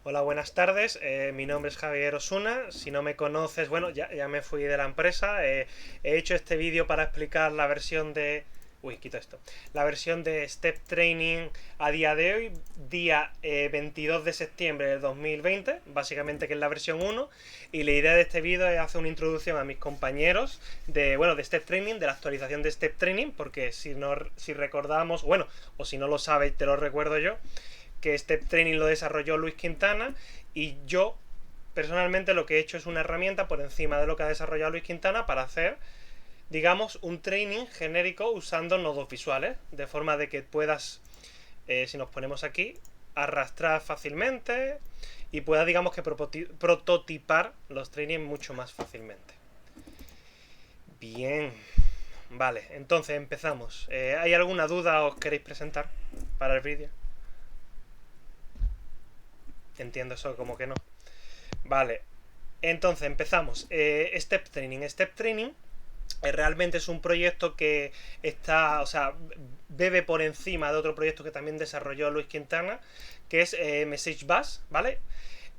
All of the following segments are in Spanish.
Hola, buenas tardes. Mi nombre es Javier Osuna. Si no me conoces, bueno, ya me fui de la empresa. He hecho este vídeo para explicar la versión de... Uy, quito esto. La versión de Step Training a día de hoy, día 22 de septiembre de 2020, básicamente que es la versión 1. Y la idea de este vídeo es hacer una introducción a mis compañeros de, bueno, de Step Training, de la actualización de Step Training, porque si recordamos, bueno, o si no lo sabes, te lo recuerdo yo, que este training lo desarrolló Luis Quintana y yo personalmente lo que he hecho es una herramienta por encima de lo que ha desarrollado Luis Quintana para hacer, digamos, un training genérico usando nodos visuales, de forma de que puedas, si nos ponemos aquí, arrastrar fácilmente y pueda, digamos, que prototipar los trainings mucho más fácilmente. Bien, vale, entonces empezamos. ¿Hay alguna duda os queréis presentar para el vídeo? Entiendo eso como que no. Vale, entonces empezamos. Step Training. Step Training realmente es un proyecto que está, o sea, bebe por encima de otro proyecto que también desarrolló Luis Quintana, que es Message Bus, ¿vale?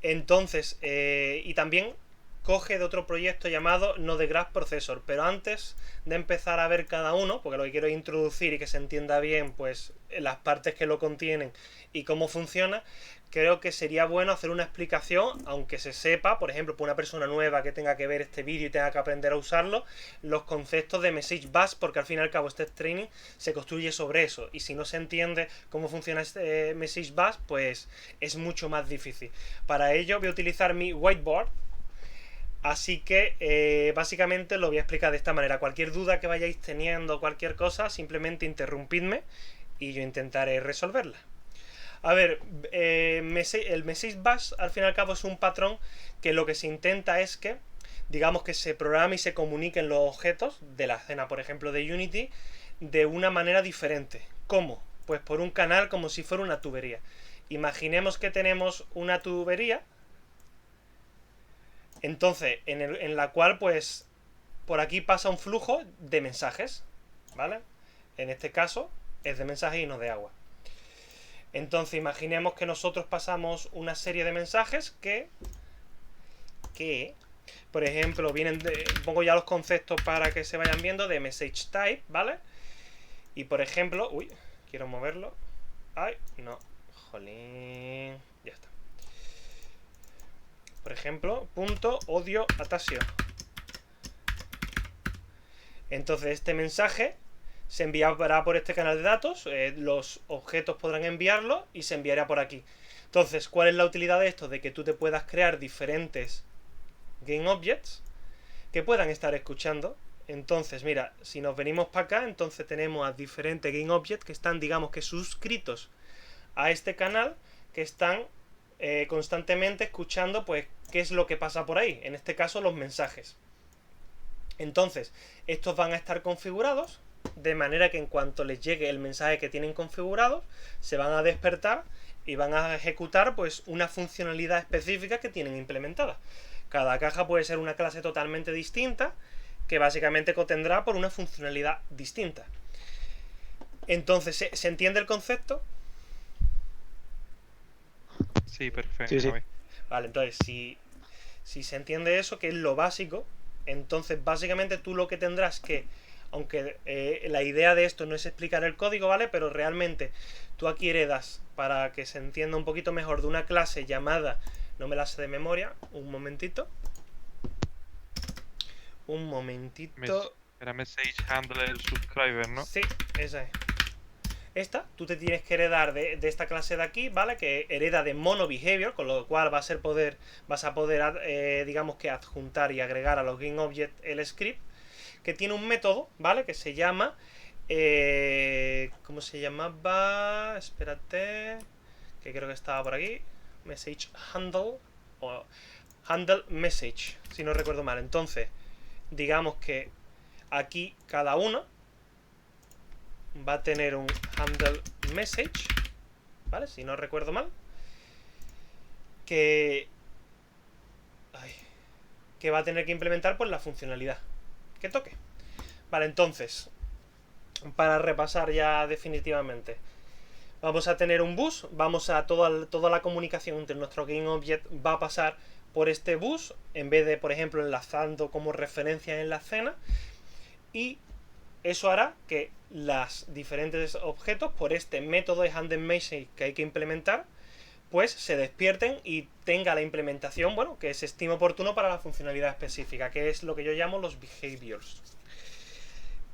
Entonces, y también coge de otro proyecto llamado Node Graph Processor. Pero antes de empezar a ver cada uno, porque lo que quiero es introducir y que se entienda bien, pues, las partes que lo contienen y cómo funciona, creo que sería bueno hacer una explicación, aunque se sepa, por ejemplo, por una persona nueva que tenga que ver este vídeo y tenga que aprender a usarlo, los conceptos de Message Bus, porque al fin y al cabo este training se construye sobre eso. Y si no se entiende cómo funciona este Message Bus, pues es mucho más difícil. Para ello voy a utilizar mi whiteboard. Así que básicamente lo voy a explicar de esta manera. Cualquier duda que vayáis teniendo, cualquier cosa, simplemente interrumpidme y yo intentaré resolverla. A ver, el message bus al fin y al cabo es un patrón que lo que se intenta es que, digamos, que se programe y se comuniquen los objetos de la escena, por ejemplo, de Unity, de una manera diferente. ¿Cómo? Pues por un canal como si fuera una tubería. Imaginemos que tenemos una tubería, entonces, en la cual, pues, por aquí pasa un flujo de mensajes, ¿vale? En este caso, es de mensajes y no de agua. Entonces imaginemos que nosotros pasamos una serie de mensajes que por ejemplo, pongo ya los conceptos para que se vayan viendo de message type, ¿vale? Y por ejemplo, uy, quiero moverlo. Ay, no, jolín, ya está. Por ejemplo, punto odio atasio. Entonces este mensaje se enviará por este canal de datos, los objetos podrán enviarlo y se enviará por aquí. Entonces, ¿cuál es la utilidad de esto? De que tú te puedas crear diferentes GameObjects que puedan estar escuchando. Entonces, mira, si nos venimos para acá, entonces tenemos a diferentes GameObjects que están, digamos que suscritos a este canal, que están constantemente escuchando, pues, qué es lo que pasa por ahí. En este caso, los mensajes. Entonces, estos van a estar configurados de manera que en cuanto les llegue el mensaje que tienen configurado, se van a despertar y van a ejecutar, pues, una funcionalidad específica que tienen implementada. Cada caja puede ser una clase totalmente distinta, que básicamente contendrá por una funcionalidad distinta. Entonces, ¿se entiende el concepto? Sí, Sí, perfecto, sí. Javi. Vale, entonces, si se entiende eso, que es lo básico, entonces básicamente tú lo que tendrás que, aunque la idea de esto no es explicar el código, ¿vale? Pero realmente tú aquí heredas, para que se entienda un poquito mejor, de una clase llamada, no me la sé de memoria, un momentito, Era Message Handler Subscriber, ¿no? sí, esa es. Esta, tú te tienes que heredar de esta clase de aquí, ¿vale? Que hereda de mono behavior, con lo cual vas a poder, digamos que adjuntar y agregar a los GameObject el script, que tiene un método, ¿vale? Que se llama, ¿cómo se llamaba? Espérate, que creo que estaba por aquí. Message handle, o handle message, si no recuerdo mal. Entonces, digamos que aquí cada uno va a tener un handle message, ¿vale? Si no recuerdo mal, que, ay, que va a tener que implementar pues la funcionalidad que toque. Vale, entonces, para repasar ya definitivamente, Vamos a tener un bus, toda la comunicación entre nuestro GameObject va a pasar por este bus, en vez de, por ejemplo, enlazando como referencia en la escena, y eso hará que los diferentes objetos, por este método de HandMessage que hay que implementar, pues se despierten y tenga la implementación, bueno, que se estime oportuno para la funcionalidad específica, que es lo que yo llamo los behaviors.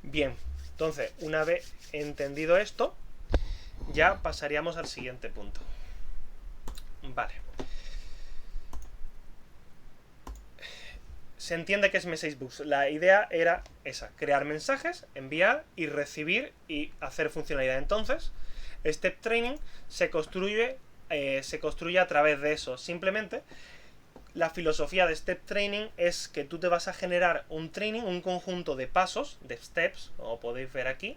Bien, entonces, una vez entendido esto, ya pasaríamos al siguiente punto. Vale. Se entiende que es Message Bus. La idea era esa, crear mensajes, enviar y recibir y hacer funcionalidad. Entonces, Step Training se construye a través de eso. Simplemente, la filosofía de Step Training es que tú te vas a generar un training, un conjunto de pasos, de steps, como podéis ver aquí,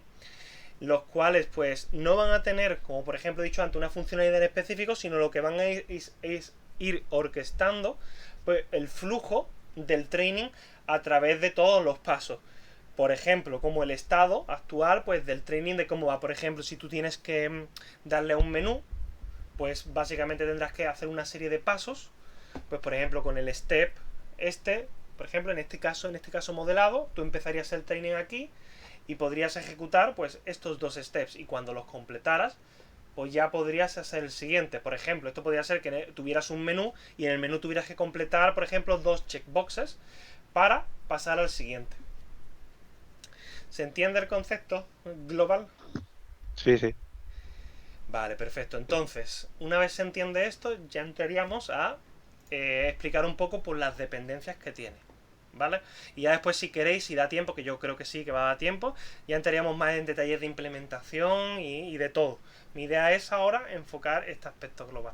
los cuales pues no van a tener, como por ejemplo he dicho antes, una funcionalidad en específico, sino lo que van a ir es ir orquestando pues, el flujo del training a través de todos los pasos. Por ejemplo, como el estado actual pues del training de cómo va. Por ejemplo, si tú tienes que darle a un menú, pues básicamente tendrás que hacer una serie de pasos. Pues por ejemplo, con el step por ejemplo, en este caso modelado, tú empezarías el training aquí y podrías ejecutar pues estos dos steps, y cuando los completaras pues ya podrías hacer el siguiente. Por ejemplo, esto podría ser que tuvieras un menú y en el menú tuvieras que completar, por ejemplo, 2 checkboxes para pasar al siguiente. ¿Se entiende el concepto global? Sí, sí. Vale, perfecto. Entonces, una vez se entiende esto, ya entraríamos a explicar un poco por las dependencias que tiene. ¿Vale? Y ya después, si queréis, si da tiempo, que yo creo que sí, que va a dar tiempo, ya entraríamos más en detalles de implementación y de todo. Mi idea es ahora enfocar este aspecto global.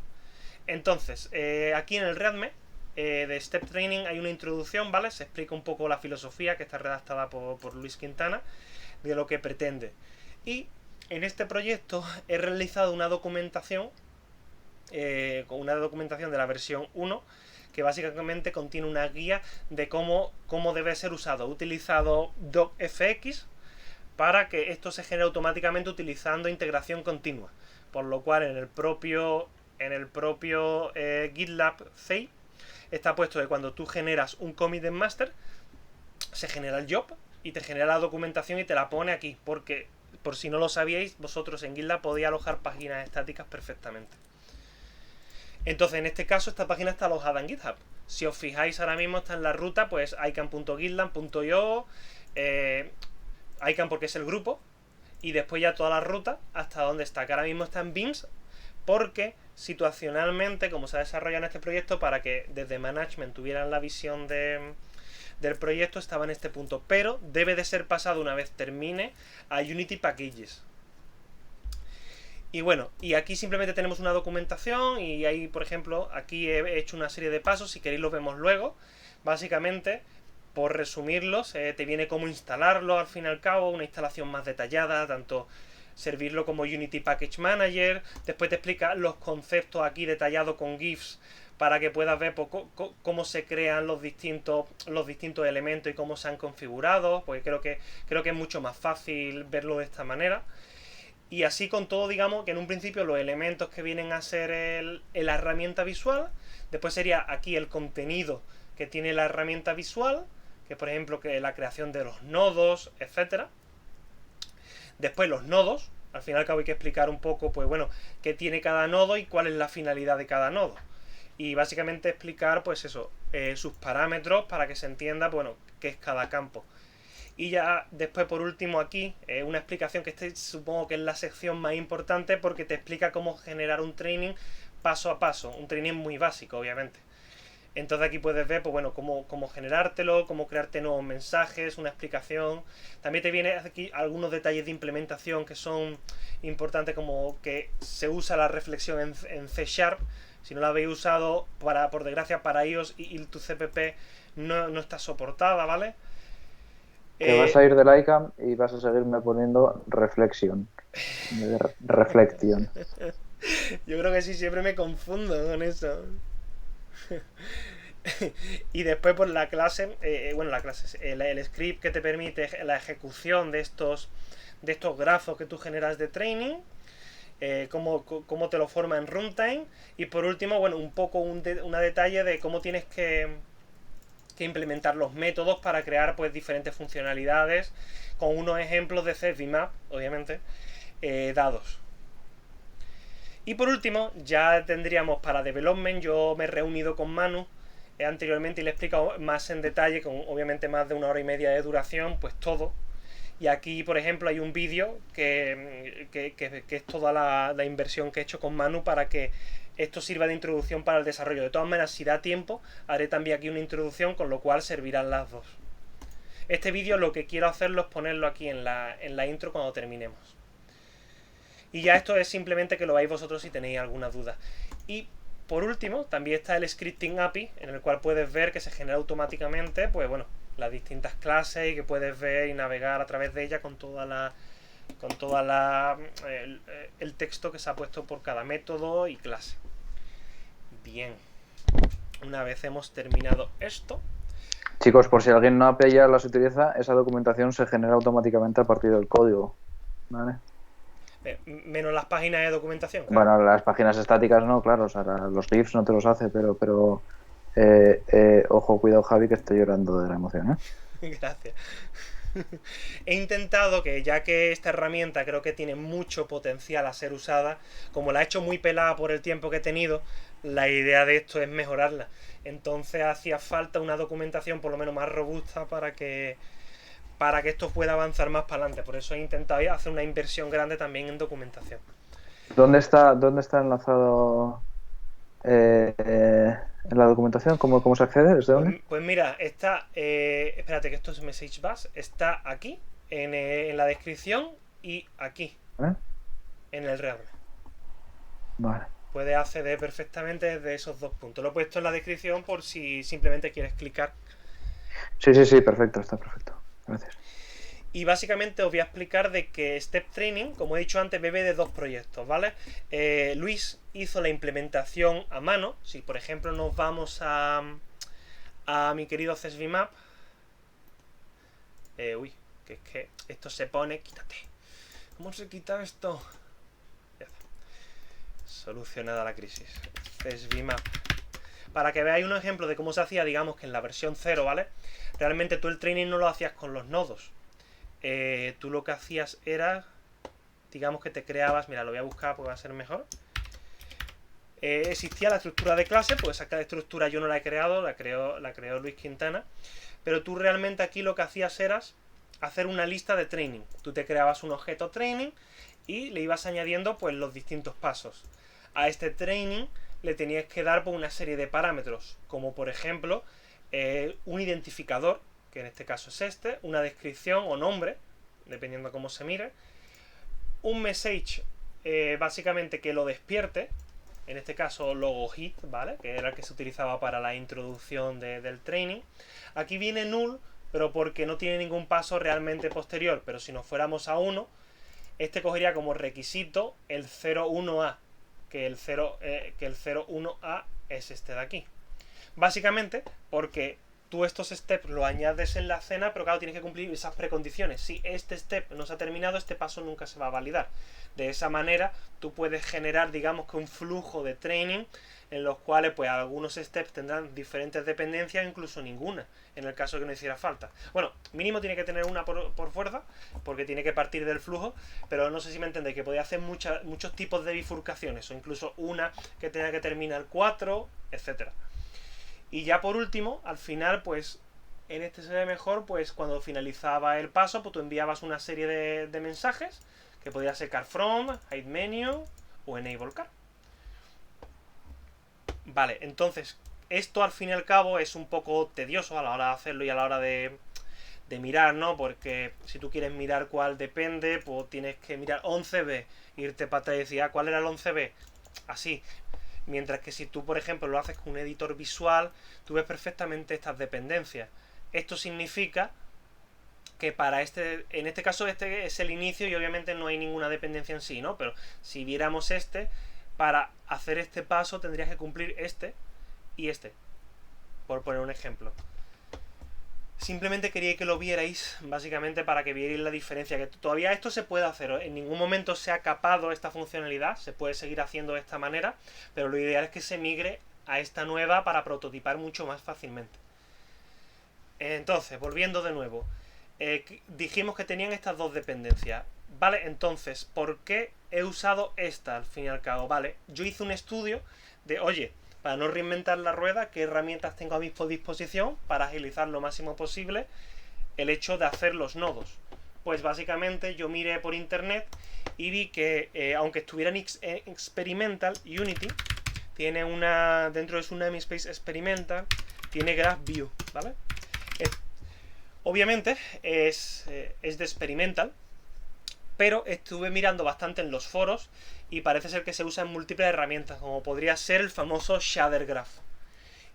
Entonces, aquí en el README de Step Training hay una introducción, ¿vale? Se explica un poco la filosofía que está redactada por Luis Quintana, de lo que pretende. Y en este proyecto he realizado una documentación, de la versión 1, que básicamente contiene una guía de cómo debe ser usado. He utilizado docfx para que esto se genere automáticamente utilizando integración continua, por lo cual en el propio GitLab CI está puesto que cuando tú generas un commit en master, se genera el job y te genera la documentación y te la pone aquí, porque por si no lo sabíais, vosotros en GitLab podéis alojar páginas estáticas perfectamente. Entonces, en este caso, esta página está alojada en GitHub. Si os fijáis, ahora mismo está en la ruta, pues ican.gitlab.io, ican porque es el grupo, y después ya toda la ruta hasta donde está, que ahora mismo está en Beams, porque situacionalmente, como se ha desarrollado en este proyecto, para que desde Management tuvieran la visión del proyecto, estaba en este punto, pero debe de ser pasado una vez termine a Unity Packages. Y bueno, y aquí simplemente tenemos una documentación y ahí, por ejemplo, aquí he hecho una serie de pasos, si queréis los vemos luego. Básicamente, por resumirlos, te viene cómo instalarlo al fin y al cabo, una instalación más detallada, tanto servirlo como Unity Package Manager, después te explica los conceptos aquí detallados con GIFs para que puedas ver cómo se crean los distintos elementos y cómo se han configurado, porque creo que es mucho más fácil verlo de esta manera. Y así con todo, digamos que en un principio los elementos que vienen a ser la herramienta visual, después sería aquí el contenido que tiene la herramienta visual, que por ejemplo que la creación de los nodos, etcétera. Después los nodos, al final hay que explicar un poco, pues bueno, qué tiene cada nodo y cuál es la finalidad de cada nodo. Y básicamente explicar, pues eso, sus parámetros para que se entienda, bueno, qué es cada campo. Y ya después, por último, aquí, una explicación que supongo que es la sección más importante porque te explica cómo generar un training paso a paso. Un training muy básico, obviamente. Entonces aquí puedes ver, pues bueno, cómo generártelo, cómo crearte nuevos mensajes, una explicación. También te viene aquí algunos detalles de implementación que son importantes, como que se usa la reflexión en C#. Si no la habéis usado, por desgracia, para iOS y tu CPP no está soportada, ¿vale? Te vas a ir del ICAM y vas a seguirme poniendo reflexión. Reflexión. Yo creo que sí, siempre me confundo con eso. Y después por la clase, el script que te permite la ejecución de estos grafos que tú generas de training. cómo te lo forma en runtime. Y por último, bueno, un poco una detalle de cómo tienes que implementar los métodos para crear pues diferentes funcionalidades, con unos ejemplos de CSVMap, obviamente, dados. Y por último, ya tendríamos para development. Yo me he reunido con Manu anteriormente y le he explicado más en detalle, con obviamente más de 1 hora y media de duración, pues todo. Y aquí, por ejemplo, hay un vídeo que es toda la inversión que he hecho con Manu para que esto sirva de introducción para el desarrollo. De todas maneras, si da tiempo, haré también aquí una introducción, con lo cual servirán las dos. Este vídeo lo que quiero hacerlo es ponerlo aquí en la intro cuando terminemos. Y ya esto es simplemente que lo veáis vosotros si tenéis alguna duda. Y por último, también está el Scripting API, en el cual puedes ver que se genera automáticamente, pues bueno, las distintas clases, y que puedes ver y navegar a través de ella con el texto que se ha puesto por cada método y clase. Bien, una vez hemos terminado esto. Chicos, por si alguien no API ya las utiliza, esa documentación se genera automáticamente a partir del código, ¿vale? Menos las páginas de documentación, claro. Bueno, las páginas estáticas no, claro, o sea, los GIFs no te los hace, pero ojo, cuidado, Javi, que estoy llorando de la emoción, Gracias. He intentado que, ya que esta herramienta creo que tiene mucho potencial a ser usada, como la he hecho muy pelada por el tiempo que he tenido, la idea de esto es mejorarla. Entonces hacía falta una documentación por lo menos más robusta para que esto pueda avanzar más para adelante. Por eso he intentado hacer una inversión grande también en documentación. ¿Dónde está enlazado en la documentación? ¿Cómo se accede? ¿Desde dónde? Pues mira, está... espérate, que esto es Message Bus. Está aquí, en la descripción, y aquí, en el Readme. Vale. Puedes acceder perfectamente desde esos dos puntos. Lo he puesto en la descripción por si simplemente quieres clicar. Sí, perfecto, está perfecto. Gracias. Y básicamente os voy a explicar de que Step Training, como he dicho antes, bebe de dos proyectos, ¿vale? Luis hizo la implementación a mano. Si por ejemplo nos vamos a mi querido CSVMap. Uy, que es que esto se pone... Quítate. ¿Cómo se quita esto? Ya está. Solucionada la crisis. CSVMap. Para que veáis un ejemplo de cómo se hacía, digamos que en la versión 0, ¿vale? Realmente tú el training no lo hacías con los nodos. Tú lo que hacías era, digamos que te creabas, mira, lo voy a buscar porque va a ser mejor. Existía la estructura de clase, pues esa estructura yo no la he creado, la creó Luis Quintana. Pero tú realmente aquí lo que hacías era hacer una lista de training. Tú te creabas un objeto training y le ibas añadiendo pues los distintos pasos. A este training le tenías que dar pues, una serie de parámetros, como por ejemplo un identificador, que en este caso es este, una descripción o nombre, dependiendo cómo se mire, un message básicamente que lo despierte, en este caso logo hit, ¿vale? Que era el que se utilizaba para la introducción del training. Aquí viene null, pero porque no tiene ningún paso realmente posterior, pero si nos fuéramos a 1, este cogería como requisito el 01A, que el 01A es este de aquí. Básicamente porque tú estos steps lo añades en la escena, pero claro, tienes que cumplir esas precondiciones. Si este step no se ha terminado, este paso nunca se va a validar. De esa manera, tú puedes generar, digamos que un flujo de training en los cuales pues algunos steps tendrán diferentes dependencias, incluso ninguna, en el caso que no hiciera falta. Bueno, mínimo tiene que tener una por fuerza, porque tiene que partir del flujo, pero no sé si me entendéis, que podía hacer muchos tipos de bifurcaciones, o incluso una que tenga que terminar 4, etcétera. Y ya por último, al final, pues en este se ve mejor, pues cuando finalizaba el paso, pues tú enviabas una serie de mensajes, que podía ser car from, hide menu o enable car. Vale, entonces, esto al fin y al cabo es un poco tedioso a la hora de hacerlo y a la hora de mirar, ¿no? Porque si tú quieres mirar cuál depende, pues tienes que mirar 11B, irte para atrás y decir, ¿cuál era el 11B? Así. Mientras que si tú, por ejemplo, lo haces con un editor visual, tú ves perfectamente estas dependencias. Esto significa que en este caso este es el inicio y obviamente no hay ninguna dependencia en sí, ¿no? Pero si viéramos para hacer este paso tendrías que cumplir este y este, por poner un ejemplo. Simplemente quería que lo vierais, básicamente para que vierais la diferencia, que todavía esto se puede hacer, en ningún momento se ha capado esta funcionalidad, se puede seguir haciendo de esta manera, pero lo ideal es que se migre a esta nueva para prototipar mucho más fácilmente. Entonces, volviendo de nuevo, dijimos que tenían estas dos dependencias, ¿vale? Entonces, ¿por qué he usado esta al fin y al cabo? Vale, yo hice un estudio de, oye, para no reinventar la rueda, qué herramientas tengo a mi disposición para agilizar lo máximo posible el hecho de hacer los nodos. Pues básicamente yo miré por internet y vi que aunque estuviera en Experimental, Unity tiene una, dentro de su namespace Experimental, tiene GraphView, ¿vale? Obviamente es de Experimental, pero estuve mirando bastante en los foros y parece ser que se usa en múltiples herramientas, como podría ser el famoso Shader Graph.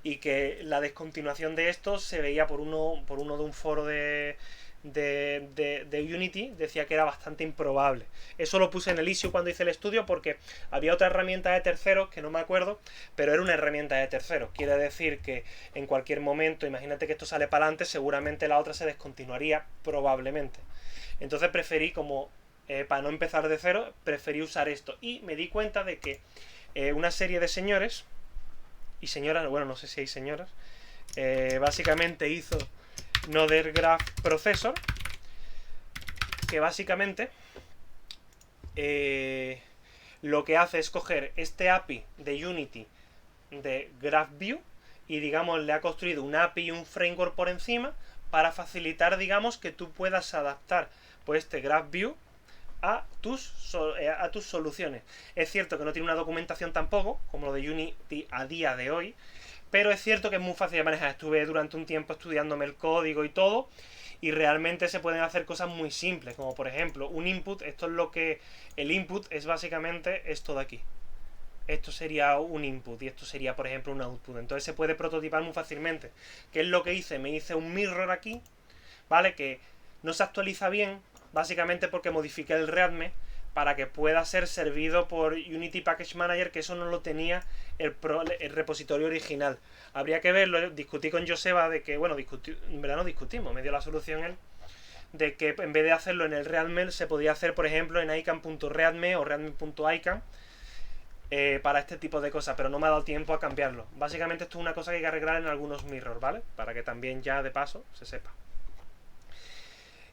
Y que la descontinuación de esto se veía por uno de un foro de Unity, decía que era bastante improbable. Eso lo puse en el issue cuando hice el estudio porque había otra herramienta de terceros que no me acuerdo, pero era una herramienta de terceros. Quiere decir que en cualquier momento, imagínate que esto sale para adelante, seguramente la otra se descontinuaría probablemente. Entonces preferí, como para no empezar de cero, preferí usar esto. Y me di cuenta de que una serie de señores y señoras, bueno, no sé si hay señoras, básicamente hizo Node Graph Processor, que básicamente lo que hace es coger este API de Unity de GraphView y, digamos, le ha construido un API y un framework por encima para facilitar, digamos, que tú puedas adaptar pues este GraphView a tus soluciones. Es cierto que no tiene una documentación tampoco, como lo de Unity a día de hoy, pero es cierto que es muy fácil de manejar. Estuve durante un tiempo estudiándome el código y todo, y realmente se pueden hacer cosas muy simples, como por ejemplo un input. Esto es lo que... El input es básicamente esto de aquí. Esto sería un input y esto sería, por ejemplo, un output. Entonces se puede prototipar muy fácilmente. ¿Qué es lo que hice? Me hice un mirror aquí, ¿vale? Que no se actualiza bien, básicamente porque modifiqué el readme para que pueda ser servido por Unity Package Manager, que eso no lo tenía el repositorio original. Habría que verlo, discutí con Joseba de que, bueno, en verdad no discutimos, me dio la solución él, de que en vez de hacerlo en el readme, se podía hacer, por ejemplo, en ican.readme o readme.ican, para este tipo de cosas, pero no me ha dado tiempo a cambiarlo. Básicamente esto es una cosa que hay que arreglar en algunos mirrors, ¿vale? Para que también ya de paso se sepa.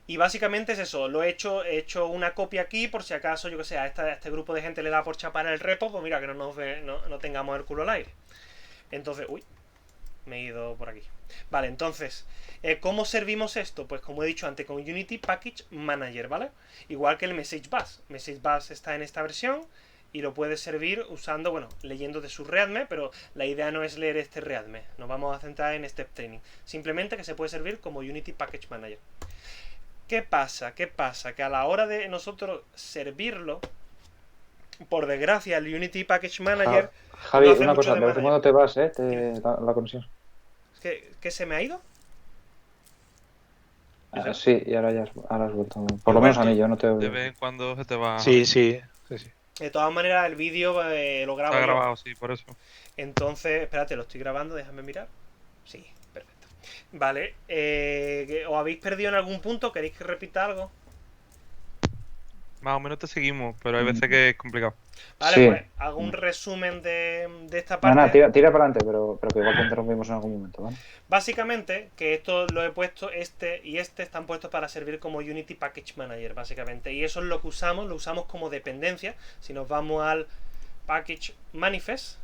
Y básicamente es eso, he hecho una copia aquí por si acaso, yo que sé, a este grupo de gente le da por chapar el repo, pues mira, que no tengamos el culo al aire. Entonces, uy, me he ido por aquí. Vale, entonces, ¿cómo servimos esto? Pues como he dicho antes, con Unity Package Manager, ¿vale? Igual que el Message Bus. Message Bus está en esta versión y lo puedes servir usando, bueno, leyendo de su readme, pero la idea no es leer este readme. Nos vamos a centrar en Step Training. Simplemente que se puede servir como Unity Package Manager. ¿Qué pasa? ¿Qué pasa? Que a la hora de nosotros servirlo, por desgracia, el Unity Package Manager... Javi, no hace una mucho cosa, de de vez en manager. cuando te vas, la conexión. ¿Qué se me ha ido? Sí, y ahora has vuelto. He Por lo menos a vuelto. mí, yo no te De oigo. vez en cuando se te va. Sí, sí, sí, sí. De todas maneras, el vídeo lo grabo Está yo. grabado, sí, por eso. Entonces, espérate, lo estoy grabando, déjame mirar. Sí, perfecto. Vale, ¿os habéis perdido en algún punto? ¿Queréis que repita algo? Más o menos te seguimos, pero hay veces que es complicado. Vale, Sí. pues hago un resumen de esta Nada, parte. tira para adelante, pero que igual te interrumpimos en algún momento, ¿vale? Básicamente, que esto lo he puesto, este y este están puestos para servir como Unity Package Manager, básicamente. Y eso es lo que lo usamos como dependencia. Si nos vamos al Package Manifest,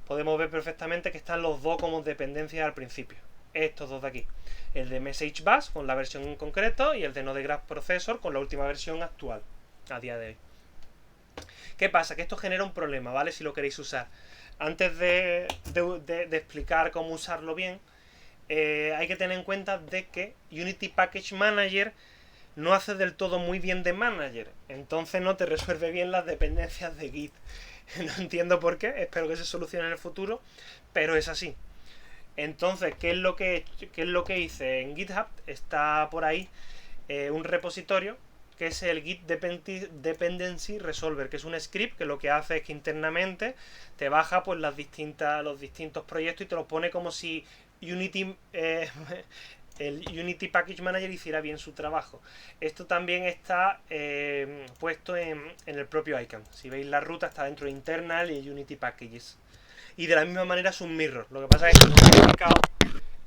podemos ver perfectamente que están los dos como dependencias al principio. Estos dos de aquí. El de Message Bus con la versión en concreto y el de Node Graph Processor con la última versión actual, a día de hoy. ¿Qué pasa? Que esto genera un problema, ¿vale? Si lo queréis usar. Antes de explicar cómo usarlo bien, hay que tener en cuenta de que Unity Package Manager no hace del todo muy bien de manager. Entonces no te resuelve bien las dependencias de Git. No entiendo por qué, espero que se solucione en el futuro, pero es así. Entonces, ¿qué es lo que hice? En GitHub está por ahí un repositorio que es el Git Dependency Resolver, que es un script que lo que hace es que internamente te baja pues los distintos proyectos y te los pone como si Unity el Unity Package Manager hiciera bien su trabajo. Esto también está puesto en el propio icon. Si veis la ruta está dentro de internal y Unity Packages. Y de la misma manera es un mirror. Lo que pasa es que como he explicado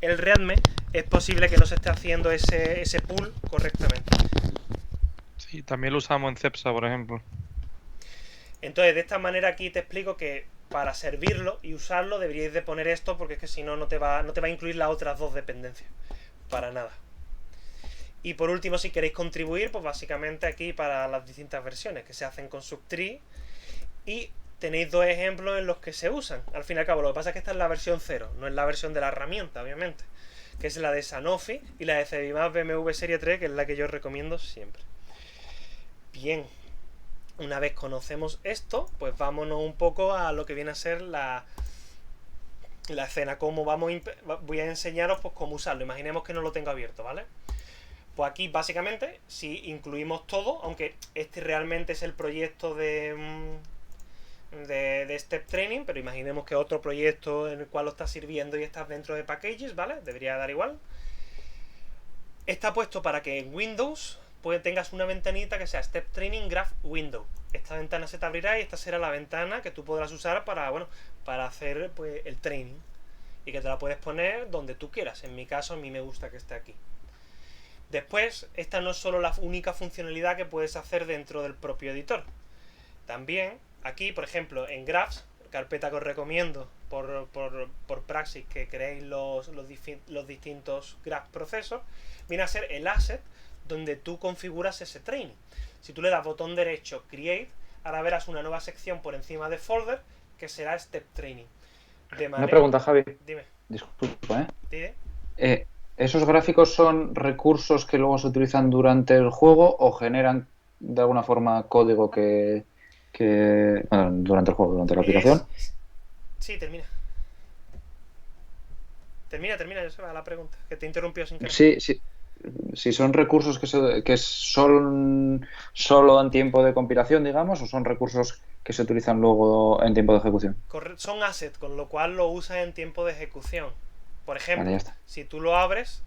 el readme, es posible que no se esté haciendo ese pull correctamente. Sí, también lo usamos en Cepsa, por ejemplo. Entonces, de esta manera aquí te explico que para servirlo y usarlo deberíais de poner esto, porque es que si no, no te va a incluir las otras dos dependencias. Para nada. Y por último, si queréis contribuir, pues básicamente aquí para las distintas versiones que se hacen con Subtree. Y tenéis dos ejemplos en los que se usan. Al fin y al cabo, lo que pasa es que esta es la versión 0, no es la versión de la herramienta, obviamente. Que es la de Sanofi y la de Cedimap BMW Serie 3, que es la que yo recomiendo siempre. Bien. Una vez conocemos esto, pues vámonos un poco a lo que viene a ser la escena. Voy a enseñaros pues cómo usarlo. Imaginemos que no lo tengo abierto, ¿vale? Pues aquí básicamente, si incluimos todo, aunque este realmente es el proyecto de Step Training, pero imaginemos que otro proyecto en el cual lo estás sirviendo y estás dentro de Packages, ¿vale? Debería dar igual. Está puesto para que en Windows tengas una ventanita que sea Step Training Graph Window. Esta ventana se te abrirá y esta será la ventana que tú podrás usar para hacer pues, el training. Y que te la puedes poner donde tú quieras. En mi caso, a mí me gusta que esté aquí. Después, esta no es solo la única funcionalidad que puedes hacer dentro del propio editor. También, aquí, por ejemplo, en Graphs, carpeta que os recomiendo por praxis que creéis los distintos graph procesos, viene a ser el asset donde tú configuras ese training. Si tú le das botón derecho Create, ahora verás una nueva sección por encima de Folder que será Step Training. Una pregunta, Javi. Dime. Disculpa, Dime. ¿Esos gráficos son recursos que luego se utilizan durante el juego o generan de alguna forma código bueno, durante el juego, durante la aplicación? Sí, termina. Termina, yo sé la pregunta, que te interrumpió sin querer. Sí. Si son recursos que son solo en tiempo de compilación, digamos, o son recursos que se utilizan luego en tiempo de ejecución. Son assets, con lo cual lo usas en tiempo de ejecución. Por ejemplo, Vale, ya está. si tú lo abres,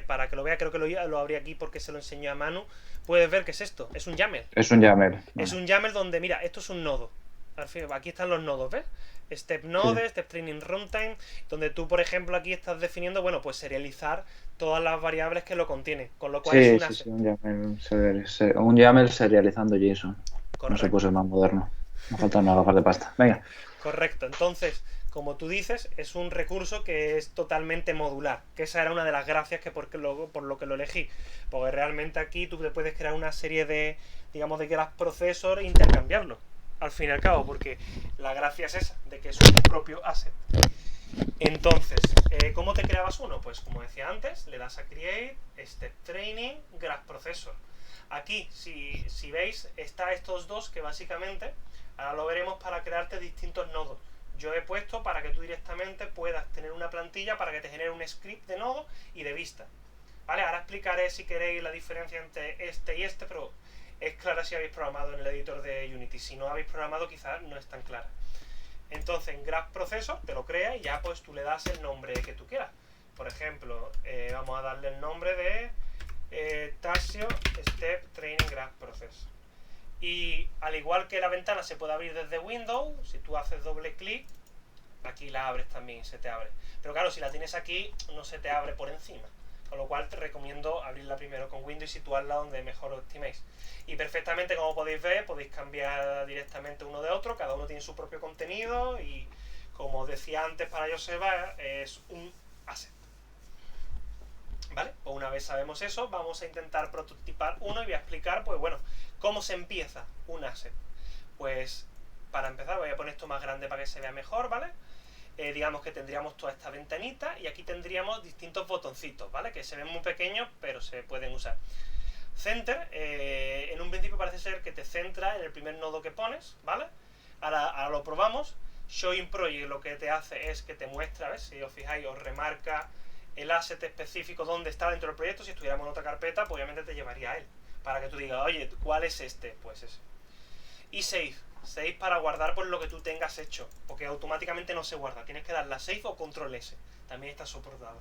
para que lo vea, creo que lo abrí aquí porque se lo enseñó a Manu, puedes ver que es esto, es un YAML. Es un YAML. Vale. Es un YAML donde, mira, esto es un nodo. Al fin, aquí están los nodos, ¿ves? Step Node, sí. Step Training Runtime, donde tú, por ejemplo, aquí estás definiendo, bueno, pues serializar todas las variables que lo contienen, con lo cual es un YAML serializando JSON. Correcto. No se puede ser más moderno. Me falta una gafas de pasta. Venga. Correcto. Entonces, como tú dices, es un recurso que es totalmente modular, que esa era una de las gracias por lo que lo elegí, porque realmente aquí tú te puedes crear una serie de, digamos, de graph processor e intercambiarlo, al fin y al cabo, porque la gracia es esa, de que es un propio asset. Entonces, ¿cómo te creabas uno? Pues como decía antes, le das a Create, Step Training, Graph Processor. Aquí, si veis, está estos dos que básicamente, ahora lo veremos para crearte distintos nodos. Yo he puesto para que tú directamente puedas tener una plantilla para que te genere un script de nodo y de vista. ¿Vale? Ahora explicaré si queréis la diferencia entre este y este, pero es clara si habéis programado en el editor de Unity. Si no habéis programado, quizás no es tan clara. Entonces, en Graph Processor te lo crea y ya pues tú le das el nombre que tú quieras. Por ejemplo, vamos a darle el nombre de Tasio Step Training Graph Processor. Y al igual que la ventana se puede abrir desde Windows, si tú haces doble clic, aquí la abres también y se te abre. Pero claro, si la tienes aquí, no se te abre por encima. Con lo cual te recomiendo abrirla primero con Windows y situarla donde mejor os estiméis. Y perfectamente, como podéis ver, podéis cambiar directamente uno de otro, cada uno tiene su propio contenido y, como os decía antes para Joseba, es un asset. ¿Vale? Pues una vez sabemos eso, vamos a intentar prototipar uno y voy a explicar, pues bueno, cómo se empieza un asset. Pues para empezar voy a poner esto más grande para que se vea mejor, ¿vale? Digamos que tendríamos toda esta ventanita y aquí tendríamos distintos botoncitos, ¿vale? Que se ven muy pequeños, pero se pueden usar. Center, en un principio parece ser que te centra en el primer nodo que pones, ¿vale? Ahora lo probamos. Show in Project lo que te hace es que te muestra, ¿ves? Si os fijáis, os remarca el asset específico donde está dentro del proyecto. Si estuviéramos en otra carpeta, pues obviamente te llevaría a él, para que tú digas, oye, ¿cuál es este? Pues ese. Y Save para guardar por lo que tú tengas hecho, porque automáticamente no se guarda, tienes que darle a Save o Control S, también está soportado.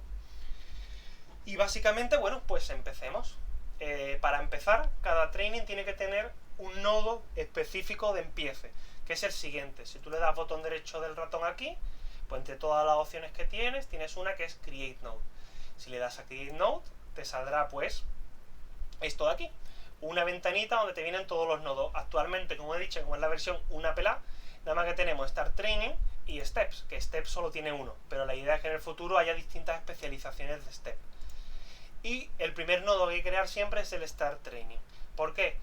Y básicamente, bueno, pues empecemos. Para empezar, cada training tiene que tener un nodo específico de empiece, que es el siguiente. Si tú le das botón derecho del ratón aquí, pues entre todas las opciones que tienes una que es Create Node. Si le das a Create Node, te saldrá pues esto de aquí, una ventanita donde te vienen todos los nodos. Actualmente, como he dicho, como es la versión 1.a, nada más que tenemos Start Training y Steps, que Steps solo tiene uno, pero la idea es que en el futuro haya distintas especializaciones de Step. Y el primer nodo que hay que crear siempre es el Start Training. ¿Por qué?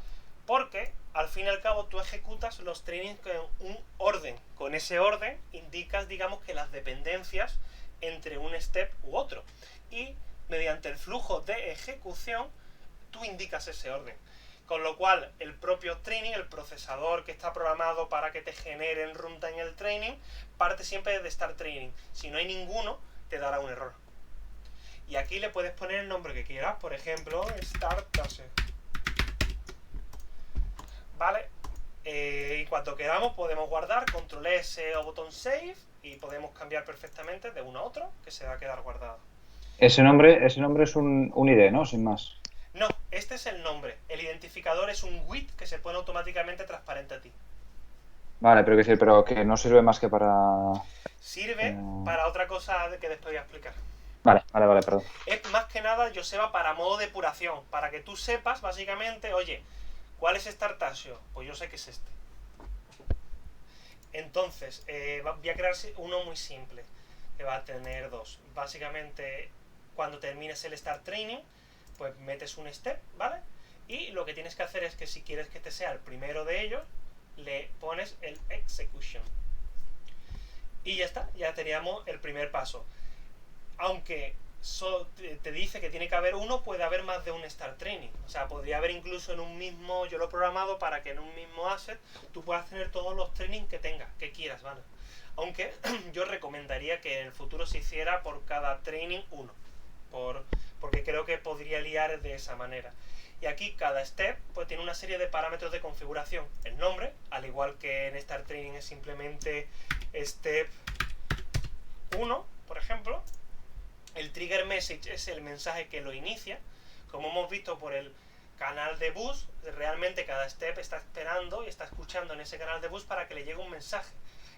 Porque al fin y al cabo tú ejecutas los trainings con un orden. Con ese orden indicas, digamos, que las dependencias entre un step u otro. Y mediante el flujo de ejecución tú indicas ese orden. Con lo cual el propio training, el procesador que está programado para que te genere en runtime el training, parte siempre de Start Training. Si no hay ninguno, te dará un error. Y aquí le puedes poner el nombre que quieras, por ejemplo, Start Task. ¿Vale? Y cuando queramos podemos guardar, control S o botón Save, y podemos cambiar perfectamente de uno a otro, que se va a quedar guardado. Ese nombre es un ID, ¿no? Sin más. No, este es el nombre. El identificador es un width que se pone automáticamente transparente a ti. Vale, pero que no sirve más que para... Sirve para otra cosa que después voy a explicar. Vale, perdón. Es más que nada, Joseba, para modo depuración, para que tú sepas, básicamente, oye, ¿cuál es Startasio? Pues yo sé que es este. Entonces, voy a crear uno muy simple, que va a tener dos. Básicamente, cuando termines el Start Training, pues metes un step, ¿vale? Y lo que tienes que hacer es que si quieres que este sea el primero de ellos, le pones el Execution. Y ya está, ya teníamos el primer paso. Aunque te dice que tiene que haber uno, puede haber más de un Start Training. O sea, podría haber incluso en un mismo, yo lo he programado para que en un mismo asset tú puedas tener todos los trainings que tengas, que quieras, ¿vale? Aunque yo recomendaría que en el futuro se hiciera por cada training uno, porque creo que podría liar de esa manera. Y aquí cada step pues tiene una serie de parámetros de configuración. El nombre, al igual que en Start Training es simplemente step 1, por ejemplo. El trigger message es el mensaje que lo inicia. Como hemos visto por el canal de bus, realmente cada step está esperando y está escuchando en ese canal de bus para que le llegue un mensaje.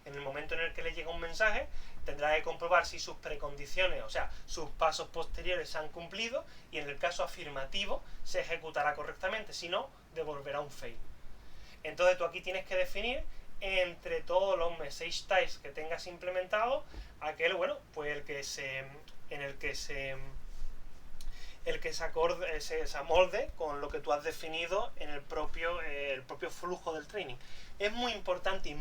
En el momento en el que le llega un mensaje, tendrá que comprobar si sus precondiciones, o sea, sus pasos posteriores se han cumplido, y en el caso afirmativo se ejecutará correctamente, si no, devolverá un fail. Entonces tú aquí tienes que definir entre todos los message types que tengas implementado, aquel, bueno, pues el que se amolde con lo que tú has definido en el propio flujo del training. Es muy importante,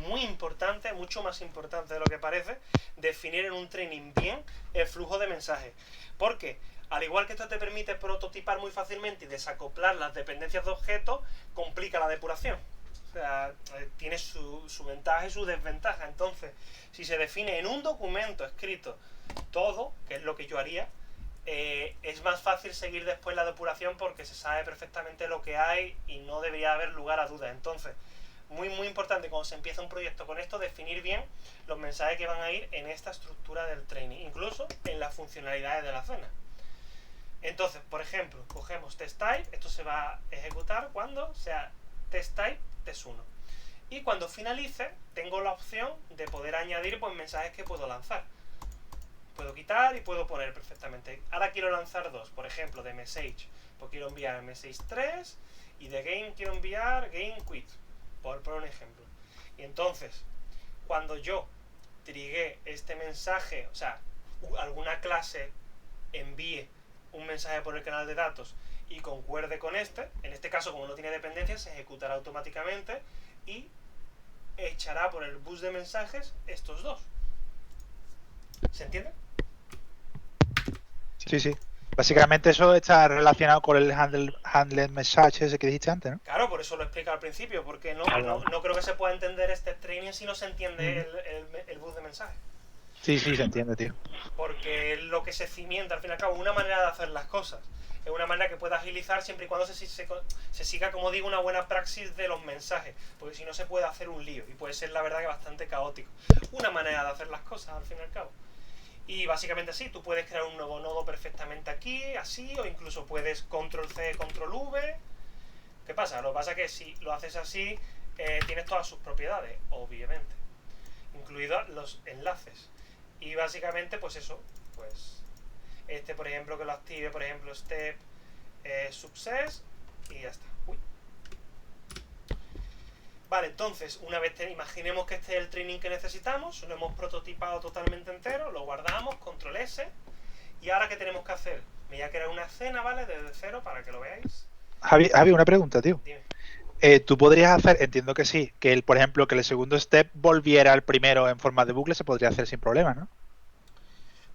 mucho más importante de lo que parece, definir en un training bien el flujo de mensajes. Porque, al igual que esto te permite prototipar muy fácilmente y desacoplar las dependencias de objetos, complica la depuración. O sea, tiene su ventaja y su desventaja. Entonces, si se define en un documento escrito todo, que es lo que yo haría, es más fácil seguir después la depuración porque se sabe perfectamente lo que hay y no debería haber lugar a dudas. Entonces, muy importante cuando se empieza un proyecto con esto, definir bien los mensajes que van a ir en esta estructura del training, incluso en las funcionalidades de la zona. Entonces, por ejemplo, cogemos test_type, esto se va a ejecutar cuando sea test_type test1. Y cuando finalice, tengo la opción de poder añadir pues mensajes que puedo lanzar. Puedo quitar y puedo poner perfectamente. Ahora quiero lanzar dos, por ejemplo, de message. Pues quiero enviar message 3 y de game quiero enviar game quit, por un ejemplo. Y entonces, cuando yo trigué este mensaje, o sea, alguna clase envíe un mensaje por el canal de datos y concuerde con este, en este caso como no tiene dependencias, se ejecutará automáticamente y echará por el bus de mensajes estos dos. ¿Se entiende? Sí. Básicamente eso está relacionado con el handle message ese que dijiste antes, ¿no? Claro, por eso lo explico al principio, porque no creo que se pueda entender este training si no se entiende el bus de mensajes. Sí, se entiende, tío. Porque es lo que se cimienta, al fin y al cabo, una manera de hacer las cosas. Es una manera que pueda agilizar siempre y cuando se siga, como digo, una buena praxis de los mensajes. Porque si no se puede hacer un lío y puede ser, la verdad, que bastante caótico. Una manera de hacer las cosas, al fin y al cabo. Y básicamente así, tú puedes crear un nuevo nodo perfectamente aquí, así, o incluso puedes control C, control V. ¿Qué pasa? Lo que pasa es que si lo haces así, tienes todas sus propiedades, obviamente, incluidos los enlaces. Y básicamente, pues eso, pues este, por ejemplo, que lo active, por ejemplo, step success, y ya está. Uy. Vale, entonces, una vez imaginemos que este es el training que necesitamos, lo hemos prototipado totalmente entero, lo guardamos, control S, y ahora ¿qué tenemos que hacer? Me voy a crear una escena, ¿vale? Desde cero para que lo veáis. Javi, una pregunta, tío. Dime. Tú podrías hacer, entiendo que sí, que por ejemplo, que el segundo step volviera al primero en forma de bucle, se podría hacer sin problema, ¿no?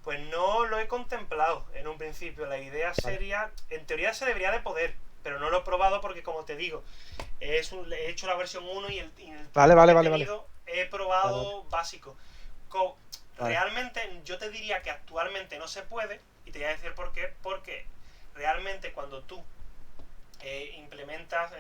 Pues no lo he contemplado en un principio. La idea sería, en teoría se debería de poder, pero no lo he probado porque, como te digo, he hecho la versión 1 y el Vale. he probado básico. Vale. Realmente yo te diría que actualmente no se puede, y te voy a decir por qué. Porque realmente cuando tú implementas,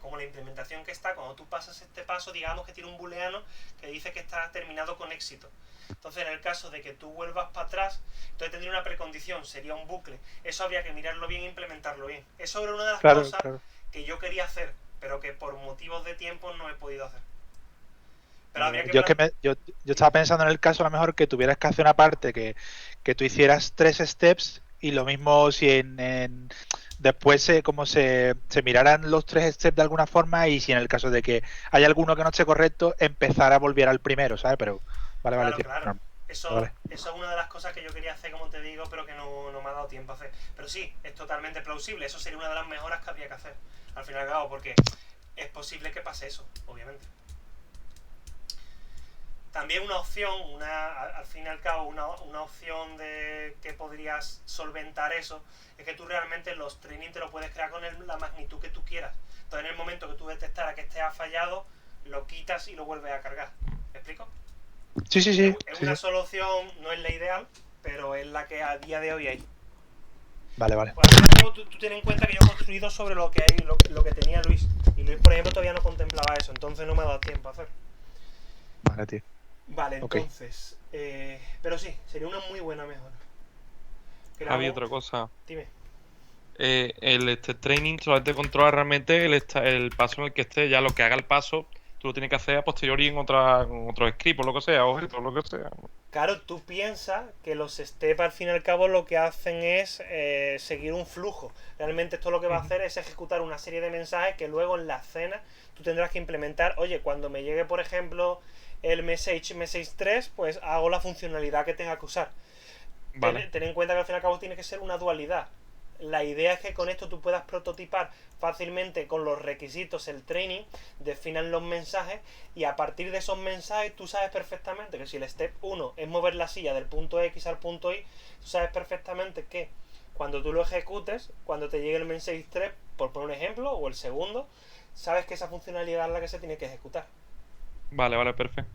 como la implementación que está, cuando tú pasas este paso, digamos que tiene un booleano que dice que está terminado con éxito. Entonces, en el caso de que tú vuelvas para atrás, entonces tendría una precondición, sería un bucle. Eso habría que mirarlo bien e implementarlo bien. Eso era una de las cosas que yo quería hacer, pero que por motivos de tiempo no he podido hacer. Pero habría que yo estaba pensando en el caso a lo mejor que tuvieras que hacer una parte que tú hicieras 3 steps y lo mismo si después se miraran los 3 steps de alguna forma y si en el caso de que hay alguno que no esté correcto, empezar a volver al primero, ¿sabes? Pero vale, tío. Claro. Eso Vale. es una de las cosas que yo quería hacer, como te digo, pero que no me ha dado tiempo a hacer. Pero sí, es totalmente plausible. Eso sería una de las mejoras que habría que hacer, al fin y al cabo, porque es posible que pase eso, obviamente. También una opción, al fin y al cabo, una opción de que podrías solventar eso, es que tú realmente los trainings te lo puedes crear con la magnitud que tú quieras. Entonces, en el momento que tú detectaras que este ha fallado, lo quitas y lo vuelves a cargar. ¿Me explico? Sí. Es una solución, no es la ideal, pero es la que a día de hoy hay. Vale. Por ejemplo, tú ten en cuenta que yo he construido sobre lo que hay, lo que tenía Luis. Y Luis, por ejemplo, todavía no contemplaba eso, entonces no me ha dado tiempo a hacer. Vale, tío. Vale, Ok. entonces. Pero sí, sería una muy buena mejora. Había otra cosa. Dime. Este training solamente controla realmente el paso en el que esté. Ya lo que haga el paso, tú lo tienes que hacer a posteriori en otro script o lo que sea, objeto, lo que sea. Claro, tú piensas que los steps al fin y al cabo lo que hacen es seguir un flujo. Realmente esto lo que va a hacer es ejecutar una serie de mensajes que luego en la escena tú tendrás que implementar. Oye, cuando me llegue, por ejemplo, el message 3, pues hago la funcionalidad que tenga que usar. Vale. Ten en cuenta que al fin y al cabo tiene que ser una dualidad. La idea es que con esto tú puedas prototipar fácilmente con los requisitos el training, definan los mensajes y a partir de esos mensajes tú sabes perfectamente que si el step 1 es mover la silla del punto X al punto Y, tú sabes perfectamente que cuando tú lo ejecutes, cuando te llegue el message 3, por poner un ejemplo, o el segundo, sabes que esa funcionalidad es la que se tiene que ejecutar. Vale, perfecto.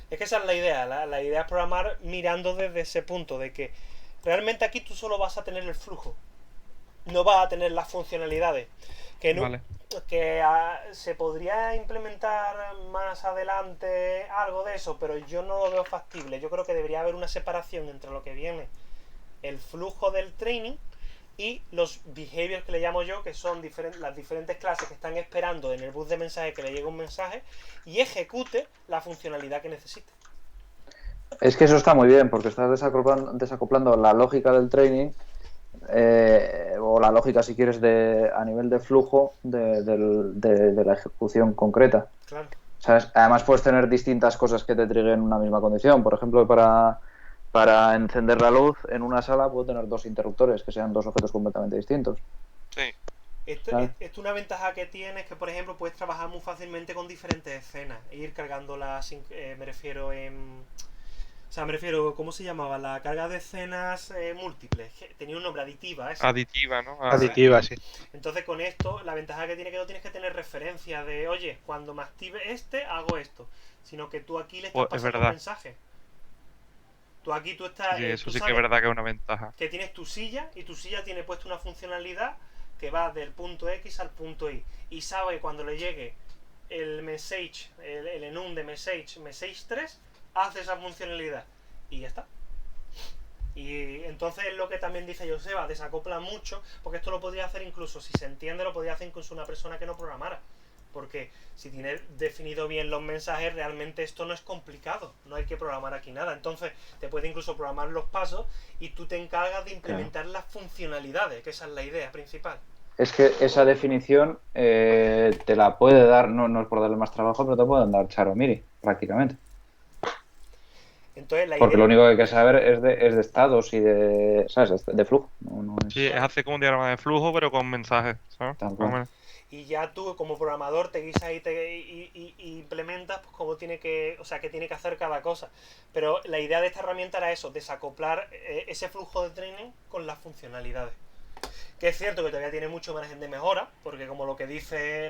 Es que esa es la idea, la idea es programar mirando desde ese punto de que realmente aquí tú solo vas a tener el flujo, no vas a tener las funcionalidades. Que no, Vale. que se podría implementar más adelante algo de eso, pero yo no lo veo factible. Yo creo que debería haber una separación entre lo que viene el flujo del training y los behaviors que le llamo yo, que son las diferentes clases que están esperando en el bus de mensaje que le llegue un mensaje y ejecute la funcionalidad que necesite. Es que eso está muy bien, porque estás desacoplando la lógica del training, o la lógica, si quieres, a nivel de flujo de la ejecución concreta. Claro. ¿Sabes? Además puedes tener distintas cosas que te triguen una misma condición. Por ejemplo, para encender la luz en una sala puedo tener 2 interruptores, que sean 2 objetos completamente distintos. Sí. Esto una ventaja que tiene es que, por ejemplo, puedes trabajar muy fácilmente con diferentes escenas e ir cargándolas, me refiero, ¿cómo se llamaba? La carga de escenas múltiples. Tenía un nombre, aditiva. Aditiva, ¿no? Aditiva, sí. Entonces, con esto, la ventaja que tiene es que no tienes que tener referencia de, oye, cuando me active hago esto. Sino que tú aquí le estás pasando un mensaje. Tú estás. Sí, eso tú sí que sabes es verdad que es una ventaja. que tienes tu silla y tu silla tiene puesto una funcionalidad que va del punto X al punto Y. Y sabe que cuando le llegue el message, el enum de message 3, hace esa funcionalidad. Y ya está. Y entonces es lo que también dice Joseba, desacopla mucho, porque esto lo podría hacer incluso, si se entiende, lo podría hacer incluso una persona que no programara. Porque si tienes definido bien los mensajes, realmente esto no es complicado, no hay que programar aquí nada. Entonces te puede incluso programar los pasos y tú te encargas de implementar las funcionalidades, que esa es la idea principal. Es que esa definición te la puede dar, no es por darle más trabajo, pero te pueden dar Charo Miri, prácticamente. Entonces la Porque idea... lo único que hay que saber es de estados y de, ¿sabes? De flujo. No es Sí, es hacer como un diagrama de flujo, pero con mensajes, ¿sabes? tan Más o bueno. menos. Y ya tú como programador te guisas y implementas pues cómo tiene que, o sea, qué tiene que hacer cada cosa. Pero la idea de esta herramienta era eso, desacoplar ese flujo de training con las funcionalidades. Que es cierto que todavía tiene mucho margen de mejora, porque como lo que dice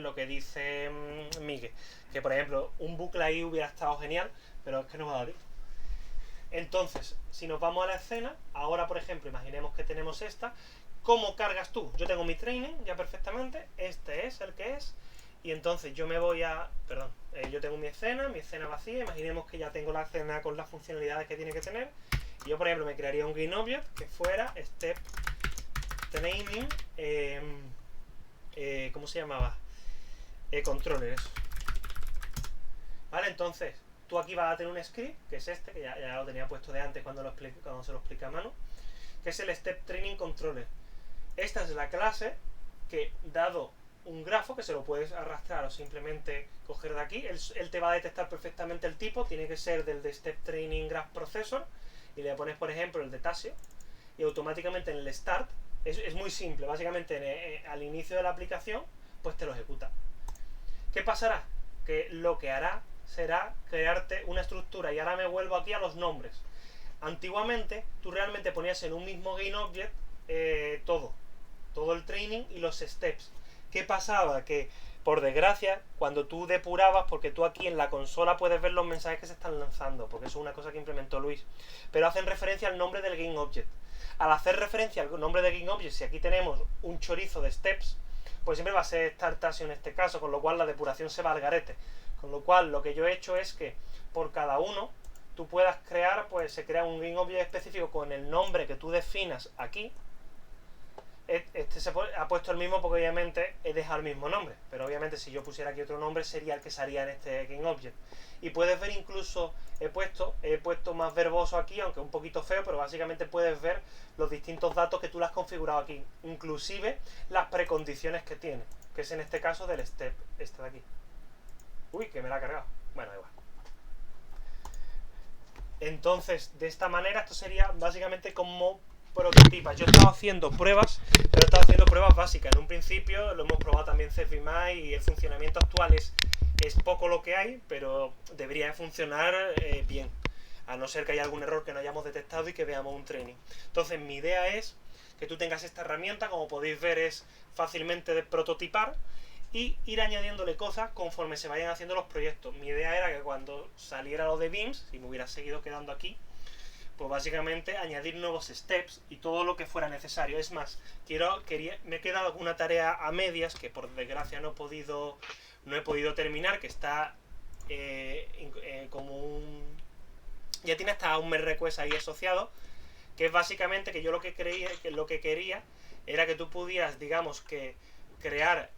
Miguel, que por ejemplo un bucle ahí hubiera estado genial, pero es que no me ha dado tiempo. Entonces, si nos vamos a la escena, ahora por ejemplo, imaginemos que tenemos esta. ¿Cómo cargas tú? Yo tengo mi training ya perfectamente, este es el que es, y entonces yo me voy a... Perdón, yo tengo mi escena vacía, imaginemos que ya tengo la escena con las funcionalidades que tiene que tener. Y yo por ejemplo me crearía un GameObject que fuera Step Training, ¿cómo se llamaba? Controller, eso. Vale, entonces, tú aquí vas a tener un script, que es este, que ya lo tenía puesto de antes cuando se lo explica a mano, que es el Step Training Controller. Esta es la clase que, dado un grafo, que se lo puedes arrastrar o simplemente coger de aquí, él te va a detectar perfectamente el tipo, tiene que ser del de Step Training Graph Processor, y le pones por ejemplo el de Tasio, y automáticamente en el Start, es muy simple, básicamente al inicio de la aplicación, pues te lo ejecuta. ¿Qué pasará? Que lo que hará será crearte una estructura, y ahora me vuelvo aquí a los nombres. Antiguamente tú realmente ponías en un mismo GameObject todo el training y los steps. ¿Qué pasaba? Que por desgracia, cuando tú depurabas, porque tú aquí en la consola puedes ver los mensajes que se están lanzando, porque eso es una cosa que implementó Luis, pero hacen referencia al nombre del GameObject. Al hacer referencia al nombre del GameObject, si aquí tenemos un chorizo de steps, pues siempre va a ser Start Tasio en este caso, con lo cual la depuración se va al garete. Con lo cual lo que yo he hecho es que por cada uno tú puedas crear, pues se crea un GameObject específico con el nombre que tú definas aquí. Este ha puesto el mismo porque obviamente he dejado el mismo nombre, pero obviamente si yo pusiera aquí otro nombre sería el que salía en este GameObject. Y puedes ver incluso, he puesto más verboso aquí, aunque un poquito feo, pero básicamente puedes ver los distintos datos que tú le has configurado aquí, inclusive las precondiciones que tiene, que es en este caso del step este de aquí. Uy, que me la ha cargado. Bueno, da igual. Entonces, de esta manera, esto sería básicamente como prototipas. Yo he estado haciendo pruebas, pero he estado haciendo pruebas básicas. En un principio lo hemos probado también CFIMAI y el funcionamiento actual es poco lo que hay, pero debería funcionar bien. A no ser que haya algún error que no hayamos detectado y que veamos un training. Entonces, mi idea es que tú tengas esta herramienta, como podéis ver es fácilmente de prototipar, y ir añadiéndole cosas conforme se vayan haciendo los proyectos. Mi idea era que cuando saliera lo de Beams, si me hubiera seguido quedando aquí, pues básicamente añadir nuevos steps y todo lo que fuera necesario. Es más, me he quedado con una tarea a medias que por desgracia no he podido terminar, que está como un... ya tiene hasta un merge request ahí asociado, que es básicamente que yo lo que quería era que tú pudieras, digamos que crear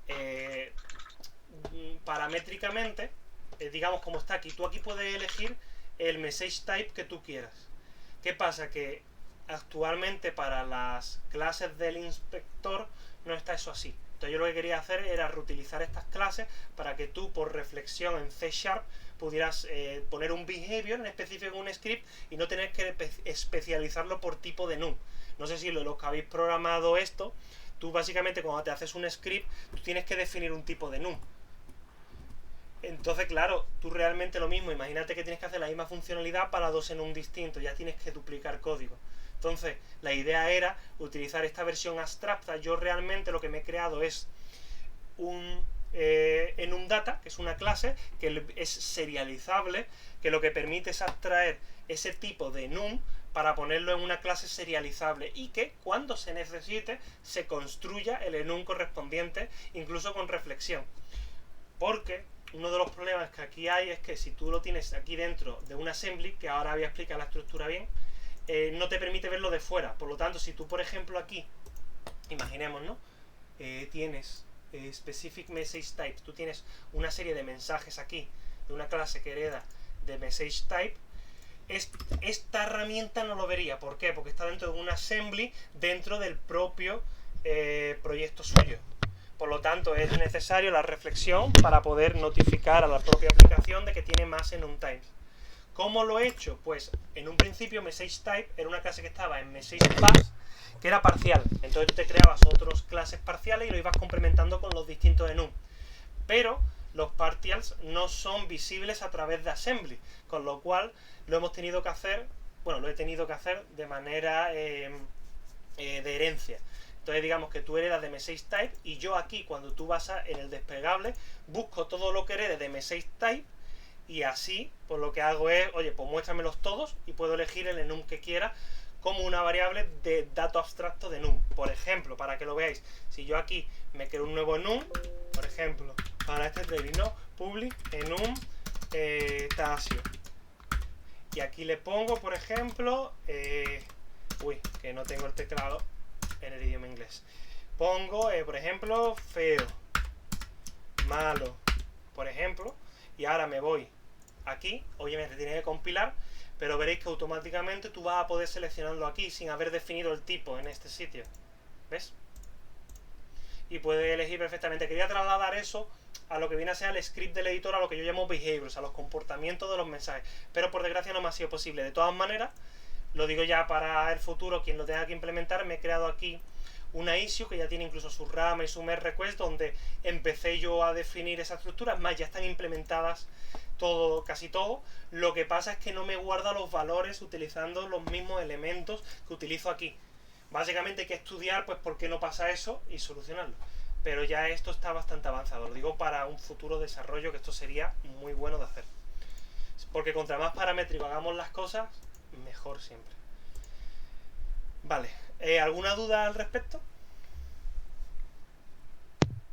paramétricamente, digamos como está aquí, tú aquí puedes elegir el message type que tú quieras. ¿Qué pasa? Que actualmente para las clases del inspector no está eso así. Entonces yo lo que quería hacer era reutilizar estas clases para que tú por reflexión en C# pudieras poner un behavior en específico en un script y no tener que especializarlo por tipo de num. No sé si los que habéis programado esto, tú básicamente cuando te haces un script, tú tienes que definir un tipo de num. Entonces, claro, tú realmente lo mismo, imagínate que tienes que hacer la misma funcionalidad para dos en un distinto, ya tienes que duplicar código. Entonces, la idea era utilizar esta versión abstracta. Yo realmente lo que me he creado es un enumData, que es una clase que es serializable, que lo que permite es abstraer ese tipo de num para ponerlo en una clase serializable y que cuando se necesite se construya el enum correspondiente, incluso con reflexión. Porque uno de los problemas que aquí hay es que si tú lo tienes aquí dentro de un assembly, que ahora voy a explicar la estructura bien, no te permite verlo de fuera. Por lo tanto, si tú, por ejemplo, aquí, imaginemos, ¿no? Tienes specific message type, tú tienes una serie de mensajes aquí de una clase que hereda de message type. Esta herramienta no lo vería. ¿Por qué? Porque está dentro de un assembly dentro del propio proyecto suyo. Por lo tanto, es necesario la reflexión para poder notificar a la propia aplicación de que tiene más en untimes. ¿Cómo lo he hecho? Pues en un principio MessageType era una clase que estaba en MessagePass, que era parcial. Entonces tú te creabas otras clases parciales y lo ibas complementando con los distintos enum. Pero los partials no son visibles a través de assembly, con lo cual lo hemos tenido que hacer, bueno, lo he tenido que hacer de manera de herencia. Entonces digamos que tú heredas de MessageType y yo aquí, cuando tú vas en el desplegable, busco todo lo que herede de MessageType y así, pues lo que hago es, oye, pues muéstramelos todos y puedo elegir el enum que quiera como una variable de dato abstracto de enum. Por ejemplo, para que lo veáis, si yo aquí me creo un nuevo enum, por ejemplo, para este training, ¿no? Public enum Tasio. Y aquí le pongo, por ejemplo, que no tengo el teclado en el idioma inglés. Pongo, por ejemplo, feo, malo, por ejemplo, y ahora me voy aquí, obviamente tiene que compilar, pero veréis que automáticamente tú vas a poder seleccionarlo aquí sin haber definido el tipo en este sitio. ¿Ves? Y puedes elegir perfectamente. Quería trasladar eso a lo que viene a ser el script del editor, a lo que yo llamo behaviors, a los comportamientos de los mensajes. Pero por desgracia no me ha sido posible. De todas maneras, lo digo ya para el futuro, quien lo tenga que implementar, me he creado aquí una issue que ya tiene incluso su rama y su merge request, donde empecé yo a definir esa estructura. Es más, ya están implementadas casi todo. Lo que pasa es que no me guarda los valores utilizando los mismos elementos que utilizo aquí. Básicamente hay que estudiar pues por qué no pasa eso y solucionarlo. Pero ya esto está bastante avanzado. Lo digo para un futuro desarrollo, que esto sería muy bueno de hacer. Porque contra más paramétrico hagamos las cosas, mejor siempre. Vale. ¿Alguna duda al respecto?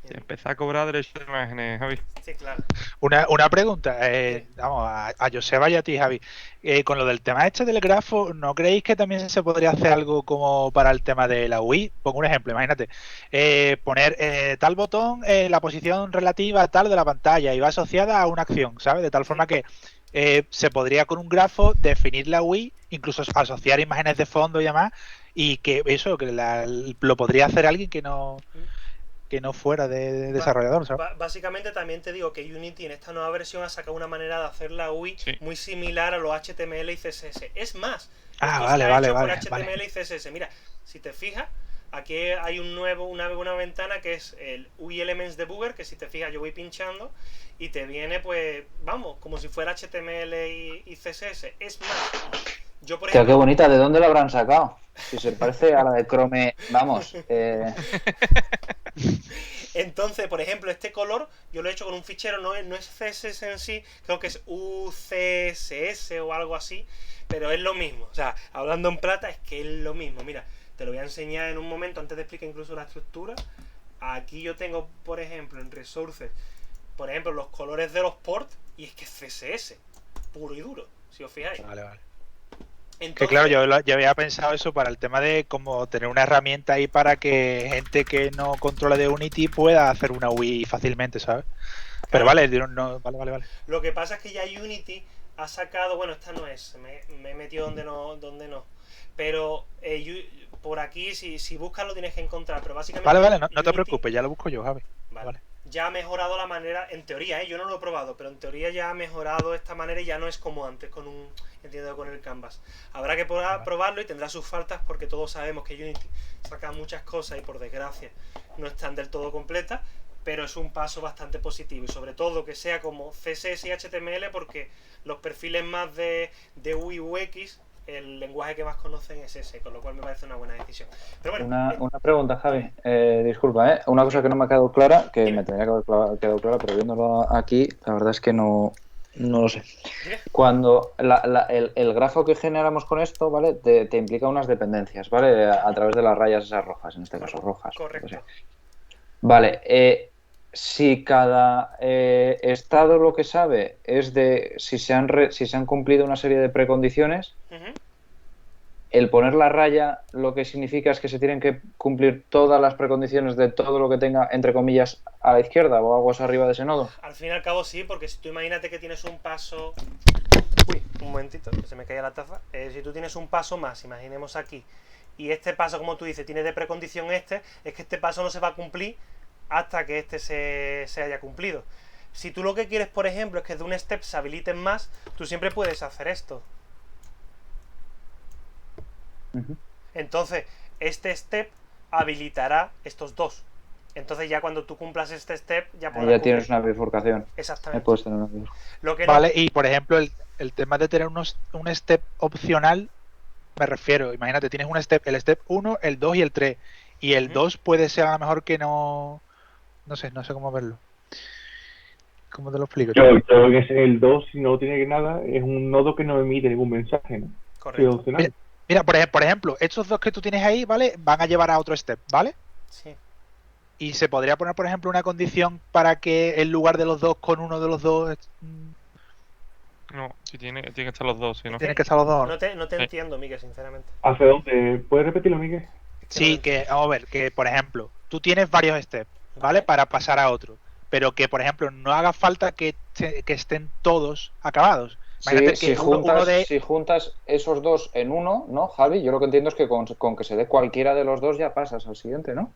Empezar a cobrar derechos de imágenes, Javi. Sí, claro. Una pregunta, vamos, a Joseba y a ti, Javi. Con lo del tema este del grafo, ¿no creéis que también se podría hacer algo como para el tema de la UI? Pongo un ejemplo, imagínate, poner tal botón en la posición relativa tal de la pantalla y va asociada a una acción, ¿sabes? De tal forma que se podría con un grafo definir la UI, incluso asociar imágenes de fondo y demás, y que eso, que lo podría hacer alguien que no fuera de desarrollador, ¿sabes? Básicamente también te digo que Unity en esta nueva versión ha sacado una manera de hacer la UI muy similar a los HTML y CSS. Es más, vale, por HTML y CSS. Mira, si te fijas, aquí hay una ventana que es el UI Elements Debugger, que si te fijas yo voy pinchando y te viene pues, vamos, como si fuera HTML y CSS. Es más, yo por ejemplo... Qué bonita, ¿de dónde lo habrán sacado? Si se parece a la de Chrome, vamos. Entonces, por ejemplo, este color yo lo he hecho con un fichero, no es CSS en sí, creo que es UCSS o algo así, pero es lo mismo. O sea, hablando en plata, es que es lo mismo. Mira, te lo voy a enseñar en un momento, antes de explicar incluso la estructura. Aquí yo tengo, por ejemplo, en Resources, por ejemplo, los colores de los ports, y es que es CSS, puro y duro, si os fijáis. Vale. Entonces, que claro, yo había pensado eso para el tema de cómo tener una herramienta ahí para que gente que no controle de Unity pueda hacer una UI fácilmente, ¿sabes? Claro. Pero vale, vale. Lo que pasa es que ya Unity ha sacado, bueno, esta no es, me he metido donde no. Pero por aquí, si buscas lo tienes que encontrar, pero básicamente... Vale, no te preocupes, ya lo busco yo, Javi. Vale. Ya ha mejorado la manera, en teoría, yo no lo he probado, pero en teoría ya ha mejorado esta manera y ya no es como antes con el Canvas. Habrá que probarlo y tendrá sus faltas porque todos sabemos que Unity saca muchas cosas y por desgracia no están del todo completas, pero es un paso bastante positivo y sobre todo que sea como CSS y HTML porque los perfiles más de UI UX, el lenguaje que más conocen es ese, con lo cual me parece una buena decisión. Pero bueno, una pregunta, Javi. Disculpa, una cosa que no me ha quedado clara, que me tendría que haber quedado clara, pero viéndolo aquí, la verdad es que no lo sé. Cuando el grafo que generamos con esto, ¿vale? Te implica unas dependencias, ¿vale? A través de las rayas esas rojas, en este caso rojas. Correcto. O sea. Vale, si cada estado lo que sabe es de si se han cumplido una serie de precondiciones, el poner la raya lo que significa es que se tienen que cumplir todas las precondiciones de todo lo que tenga, entre comillas, a la izquierda o algo arriba de ese nodo. Al fin y al cabo sí, porque si tú imagínate que tienes un paso... Uy, un momentito, que se me caía la taza. Si tú tienes un paso más, imaginemos aquí, y este paso, como tú dices, tiene de precondición es que este paso no se va a cumplir hasta que este se haya cumplido. Si tú lo que quieres, por ejemplo, es que de un step se habiliten más, tú siempre puedes hacer esto. Entonces, este step habilitará estos dos. Entonces ya cuando tú cumplas este step, ya podrás Ya tienes una bifurcación. Exactamente. Puedes tener una bifurcación. Lo que Vale, y por ejemplo, el tema de tener un step opcional, me refiero, imagínate, tienes un step, el step 1, el 2 y el 3. Y el 2 puede ser a lo mejor que no sé cómo verlo. ¿Cómo te lo explico? Yo creo que el 2, si no tiene nada, es un nodo que no emite ningún mensaje, ¿no? Correcto. Es opcional. Mira, por ejemplo, estos dos que tú tienes ahí, ¿vale? Van a llevar a otro step, ¿vale? Sí. Y se podría poner, por ejemplo, una condición para que en lugar de los dos con uno de los dos No, si tiene que estar los dos, si no. tienen que estar los dos. No te entiendo, Miguel, sinceramente. ¿Hacia dónde? ¿Puedes repetirlo, Miguel? Sí, que vamos a ver, que por ejemplo, tú tienes varios steps, ¿vale? Para pasar a otro. Pero que, por ejemplo, no haga falta que estén todos acabados. Imagínate Sí, que si juntas esos dos en uno, ¿no, Javi? Yo lo que entiendo es que con que se dé cualquiera de los dos ya pasas al siguiente, ¿no?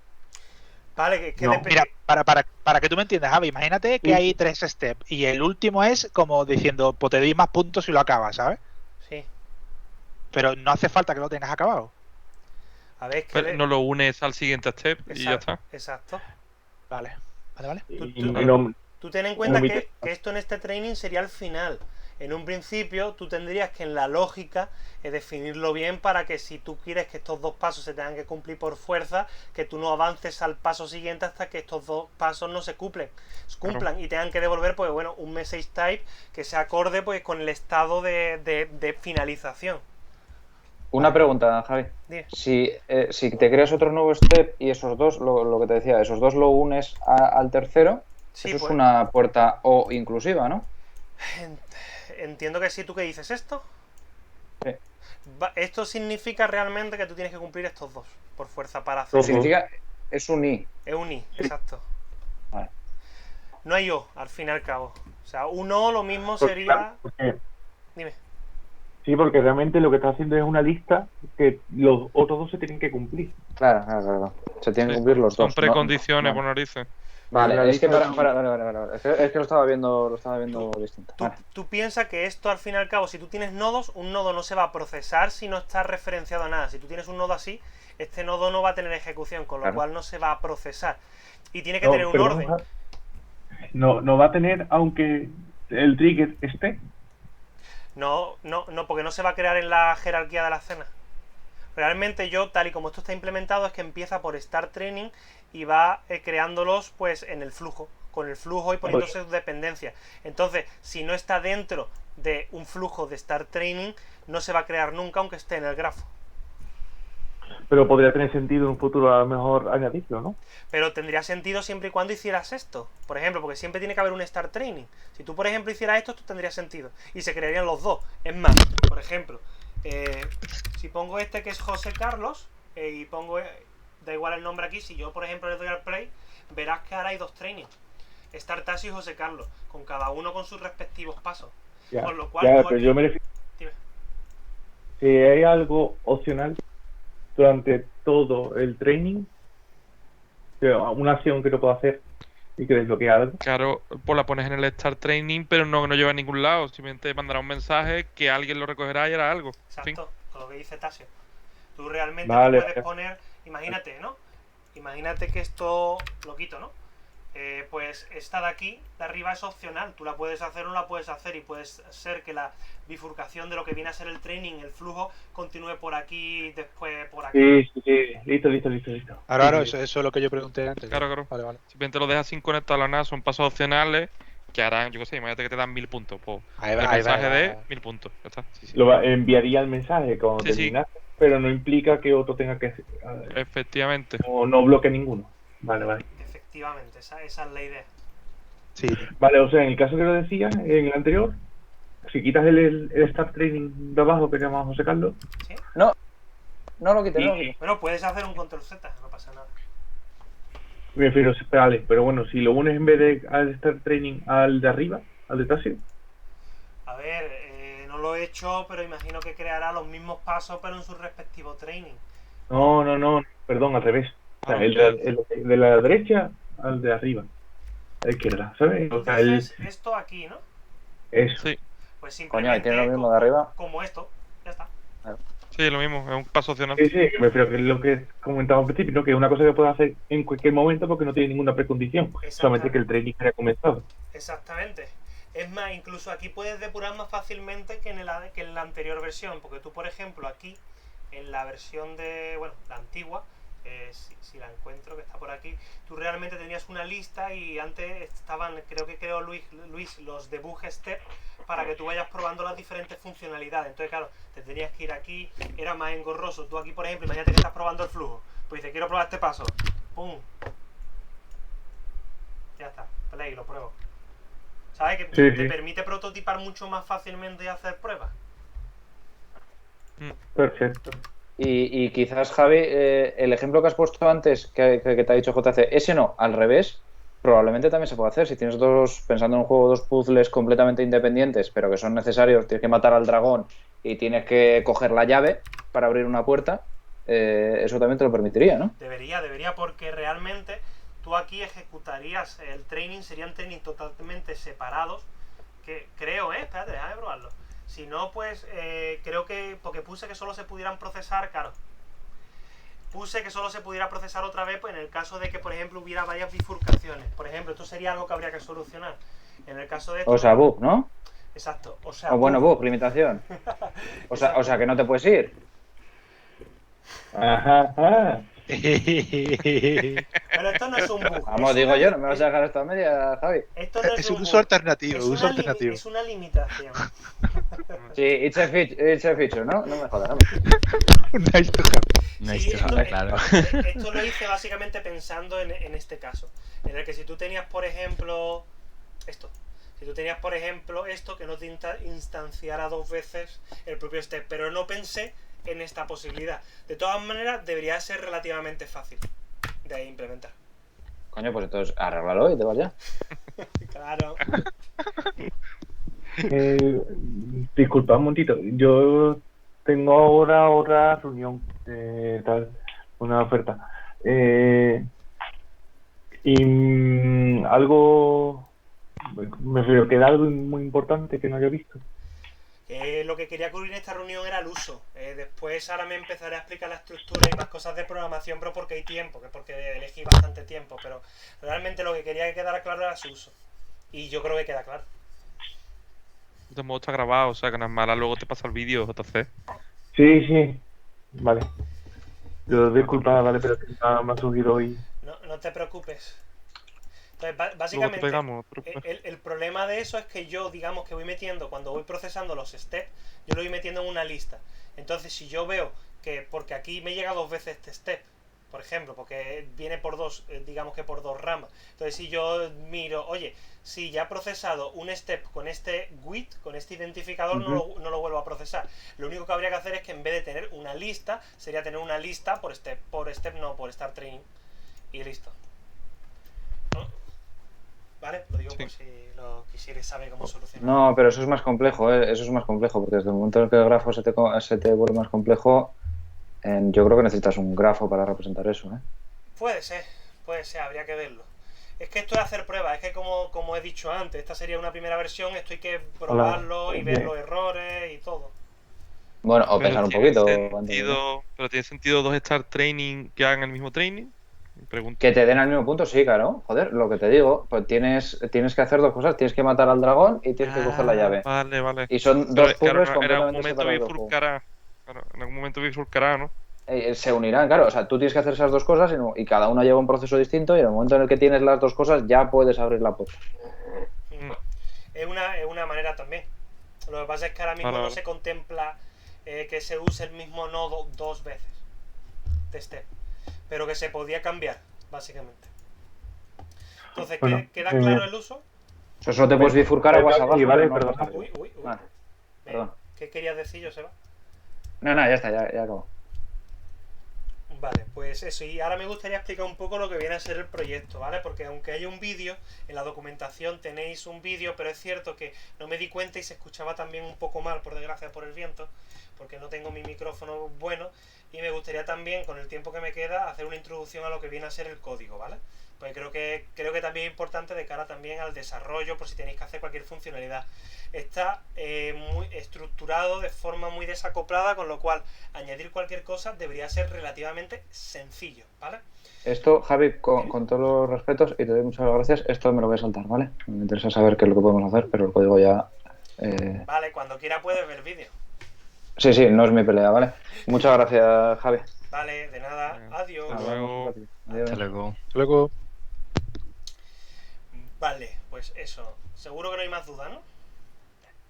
Vale, que No. depende. Mira, para que tú me entiendas, Javi, imagínate que hay 3 steps y el último es como diciendo, pues te doy más puntos si lo acabas, ¿sabes? Sí. Pero no hace falta que lo tengas acabado. A ver, es que... Pero no lo unes al siguiente step y ya está. Exacto. Vale. Tú ten en cuenta no que esto en este training sería el final. En un principio, tú tendrías que en la lógica definirlo bien para que si tú quieres que estos dos pasos se tengan que cumplir por fuerza, que tú no avances al paso siguiente hasta que estos dos pasos no se cumplan y tengan que devolver, pues bueno, un message type que se acorde pues con el estado de finalización. Una pregunta, Javi. Dime. Si te creas otro nuevo step y esos dos, lo que te decía, esos dos lo unes al tercero, Sí, eso es pues, una puerta O inclusiva, ¿no? entiendo que sí. ¿Tú qué dices esto? Sí. Esto significa realmente que tú tienes que cumplir estos dos por fuerza para hacer. Significa, es un I. Es un I, exacto. Vale. No hay O, al fin y al cabo. O sea, un O lo mismo Porque, sería... claro, porque- Dime. sí, porque realmente lo que está haciendo es una lista que los otros dos se tienen que cumplir. Claro. Se tienen que Sí. cumplir los Son dos. precondiciones, ¿no? por narices. Vale, La es que lista- vale. Es que lo estaba viendo distinto. Vale. Tú piensas que esto al fin y al cabo, si tú tienes nodos, un nodo no se va a procesar si no está referenciado a nada. Si tú tienes un nodo así, este nodo no va a tener ejecución, con lo Claro. cual no se va a procesar. Y tiene que No, tener un perdón, orden. No va a tener, aunque el trigger esté. No, porque no se va a crear en la jerarquía de la escena. Realmente yo, tal y como esto está implementado, es que empieza por Start Training y va creándolos pues en el flujo, con el flujo y poniéndose sus dependencias. Entonces, si no está dentro de un flujo de Start Training, no se va a crear nunca aunque esté en el grafo. Pero podría tener sentido en un futuro a lo mejor añadirlo, ¿no? Pero tendría sentido siempre y cuando hicieras esto. Por ejemplo, porque siempre tiene que haber un Start Training. Si tú, por ejemplo, hicieras esto tendría sentido. Y se crearían los dos. Es más, por ejemplo, si pongo este que es José Carlos, y pongo, da igual el nombre aquí, si yo, por ejemplo, le doy al play, verás que ahora hay dos trainings. Start Tasio y José Carlos, con cada uno con sus respectivos pasos. Ya, Con lo cual, ya, tú pero aquí- yo me refiero. Dime. Si hay algo opcional durante todo el training, una acción que no puedo hacer y que desbloquea algo. Claro, pues la pones en el Start Training, pero no lleva a ningún lado. Simplemente mandará un mensaje que alguien lo recogerá y hará algo. En fin. Exacto, con lo que dice Tasio. Tú realmente Vale. te puedes poner, imagínate, ¿no? Imagínate que esto lo quito, ¿no? Pues esta de aquí, de arriba, es opcional. Tú la puedes hacer o no la puedes hacer y puede ser que la bifurcación de lo que viene a ser el training, el flujo, continúe por aquí, después por aquí. Sí. Listo. Claro, Sí. eso es lo que yo pregunté antes. Claro. Vale. Simplemente lo dejas sin conectar a la nada, son pasos opcionales que harán, yo qué sé, imagínate que te dan 1000 puntos. Pues Ahí el va. mensaje de 1000 puntos. Ya está. Sí. Enviaría el mensaje cuando Sí. termina, pero no implica que otro tenga que Efectivamente. no bloquee ninguno. Vale. Efectivamente, esa es la idea. Sí. Vale, o sea, en el caso que lo decía, en el anterior, si quitas el Start Training de abajo que llamamos José Carlos, ¿Sí? No lo quites, no lo quites. Bueno, puedes hacer un control Z, no pasa nada. Me refiero, vale, pero bueno, si lo unes en vez de al Step Training al de arriba, al de Tasio. A ver, no lo he hecho, pero imagino que creará los mismos pasos, pero en su respectivo training. No, perdón, al revés. O sea, el de la derecha al de arriba. A la izquierda, ¿sabes? O sea, Entonces, esto aquí, ¿no? eso. Sí, Pues Coño, ahí simplemente tiene lo mismo de arriba. como esto, ya está. sí, lo mismo, es un paso opcional. Sí, me refiero que es lo que comentaba al principio, ¿no? Que es una cosa que puedes hacer en cualquier momento porque no tiene ninguna precondición. Solamente que el training haya comenzado. Exactamente. Es más, incluso aquí puedes depurar más fácilmente que en la anterior versión, porque tú, por ejemplo, aquí, en la versión de, bueno, la antigua, si la encuentro, que está por aquí, tú realmente tenías una lista y antes estaban, creo que creó Luis los debug step para que tú vayas probando las diferentes funcionalidades. Entonces, claro, te tenías que ir aquí, era más engorroso. Tú aquí, por ejemplo, imagínate que estás probando el flujo, pues dices, quiero probar este paso, ¡pum! Ya está, play, lo pruebo. ¿Sabes? Que Sí, te sí. permite prototipar mucho más fácilmente y hacer pruebas. Perfecto. Y quizás, Javi, el ejemplo que has puesto antes, que te ha dicho JC, ese no, al revés, probablemente también se puede hacer. Si tienes pensando en un juego, dos puzzles completamente independientes, pero que son necesarios, tienes que matar al dragón y tienes que coger la llave para abrir una puerta, eso también te lo permitiría, ¿no? Debería, porque realmente tú aquí ejecutarías el training, serían training totalmente separados, que creo, espérate, déjame probarlo. Si no, pues creo que, porque puse que solo se pudieran procesar, claro. Puse que solo se pudiera procesar otra vez, pues en el caso de que, por ejemplo, hubiera varias bifurcaciones. Por ejemplo, esto sería algo que habría que solucionar. En el caso de esto... O sea, bug, ¿no? Exacto, o sea... O bueno, bug, limitación. O sea, que no te puedes ir. Ajá. Pero esto no es un bug. Vamos, digo yo, no me vas a dejar esto a media, Javi. Esto no Es un bug. uso alternativo, Es una limitación. Sí, it's a feature, ¿no? No me jodas, no. Nice to have. Sí, claro. esto lo hice básicamente pensando en este caso. En el que si tú tenías, por ejemplo, esto. Si tú tenías, por ejemplo, esto, que no te instanciara dos veces el propio step. Pero no pensé en esta posibilidad. De todas maneras, debería ser relativamente fácil de implementar. Coño, pues entonces arréglalo y te vas ya. Claro. Disculpa un momentito. Yo tengo ahora otra reunión, una oferta. Algo, me refiero, queda algo muy importante que no haya visto. Lo que quería cubrir en esta reunión era el uso. Después ahora me empezaré a explicar la estructura y más cosas de programación, pero porque hay tiempo, que porque elegí bastante tiempo, pero realmente lo que quería que quedara claro era su uso. Y yo creo que queda claro. De modo está grabado, o sea que nada más luego te pasa el vídeo, JC. Sí, vale. Yo disculpa, vale, pero que me ha surgido hoy. No te preocupes. Entonces, Luego te básicamente, pegamos, no te preocupes. el problema de eso es que yo, digamos que voy metiendo, cuando voy procesando los steps, yo lo voy metiendo en una lista. Entonces, si yo veo que, porque aquí me llega dos veces este step, por ejemplo, porque viene por dos, digamos que por dos ramas. Entonces, si yo miro, oye, si ya he procesado un step con este WIT, con este identificador, no lo vuelvo a procesar. Lo único que habría que hacer es que en vez de tener una lista, sería tener una lista por step por start training. Y listo. ¿No? ¿Vale? Lo digo por si lo quisierais saber cómo solucionar. No, pero eso es más complejo, ¿eh? Eso es más complejo, porque desde el momento en el que el grafo se te vuelve más complejo, yo creo que necesitas un grafo para representar eso, ¿eh? Puede ser, habría que verlo. Es que esto es hacer pruebas, es que como he dicho antes, esta sería una primera versión, esto hay que probarlo y ver los errores y todo. Bueno, o pensar un poquito. Pero tiene sentido dos Start Training que hagan el mismo training. Pregunto. Que te den al mismo punto, sí, claro. Joder, lo que te digo, pues tienes que hacer dos cosas. Tienes que matar al dragón y tienes que coger la llave. Vale. Y son dos puzzles en algún completamente momento separados. bifurcará. Claro, en algún momento bifurcará, ¿no? Se unirán, claro. O sea, tú tienes que hacer esas dos cosas y cada uno lleva un proceso distinto y en el momento en el que tienes las dos cosas ya puedes abrir la puerta. Es una manera también. Lo que pasa es que ahora mismo no se contempla que se use el mismo nodo dos veces de step, pero que se podía cambiar, básicamente. Entonces, Bueno, ¿queda claro el uso? Eso solo te puedes bifurcar aguas abajo. Sí, vale, pero no perdón. aguas arriba. Uy. Vale, perdón. ¿Qué querías decir, Joseba? No, ya está, ya acabó. Vale, pues eso, y ahora me gustaría explicar un poco lo que viene a ser el proyecto, ¿vale? Porque aunque haya un vídeo, en la documentación tenéis un vídeo, pero es cierto que no me di cuenta y se escuchaba también un poco mal, por desgracia, por el viento, porque no tengo mi micrófono bueno, y me gustaría también, con el tiempo que me queda, hacer una introducción a lo que viene a ser el código, ¿vale? Pues creo que también es importante de cara también al desarrollo, por si tenéis que hacer cualquier funcionalidad. Está muy estructurado de forma muy desacoplada, con lo cual añadir cualquier cosa debería ser relativamente sencillo, ¿vale? Esto, Javi, con todos los respetos, y te doy muchas gracias, esto me lo voy a saltar, ¿vale? Me interesa saber qué es lo que podemos hacer, pero el código ya... Vale, cuando quiera puedes ver el vídeo. Sí, sí, no es mi pelea, ¿vale? Muchas gracias, Javi. Vale, de nada, adiós. Hasta luego. Adiós. Hasta luego. Luego, Vale, pues eso. Seguro que no hay más dudas, ¿no?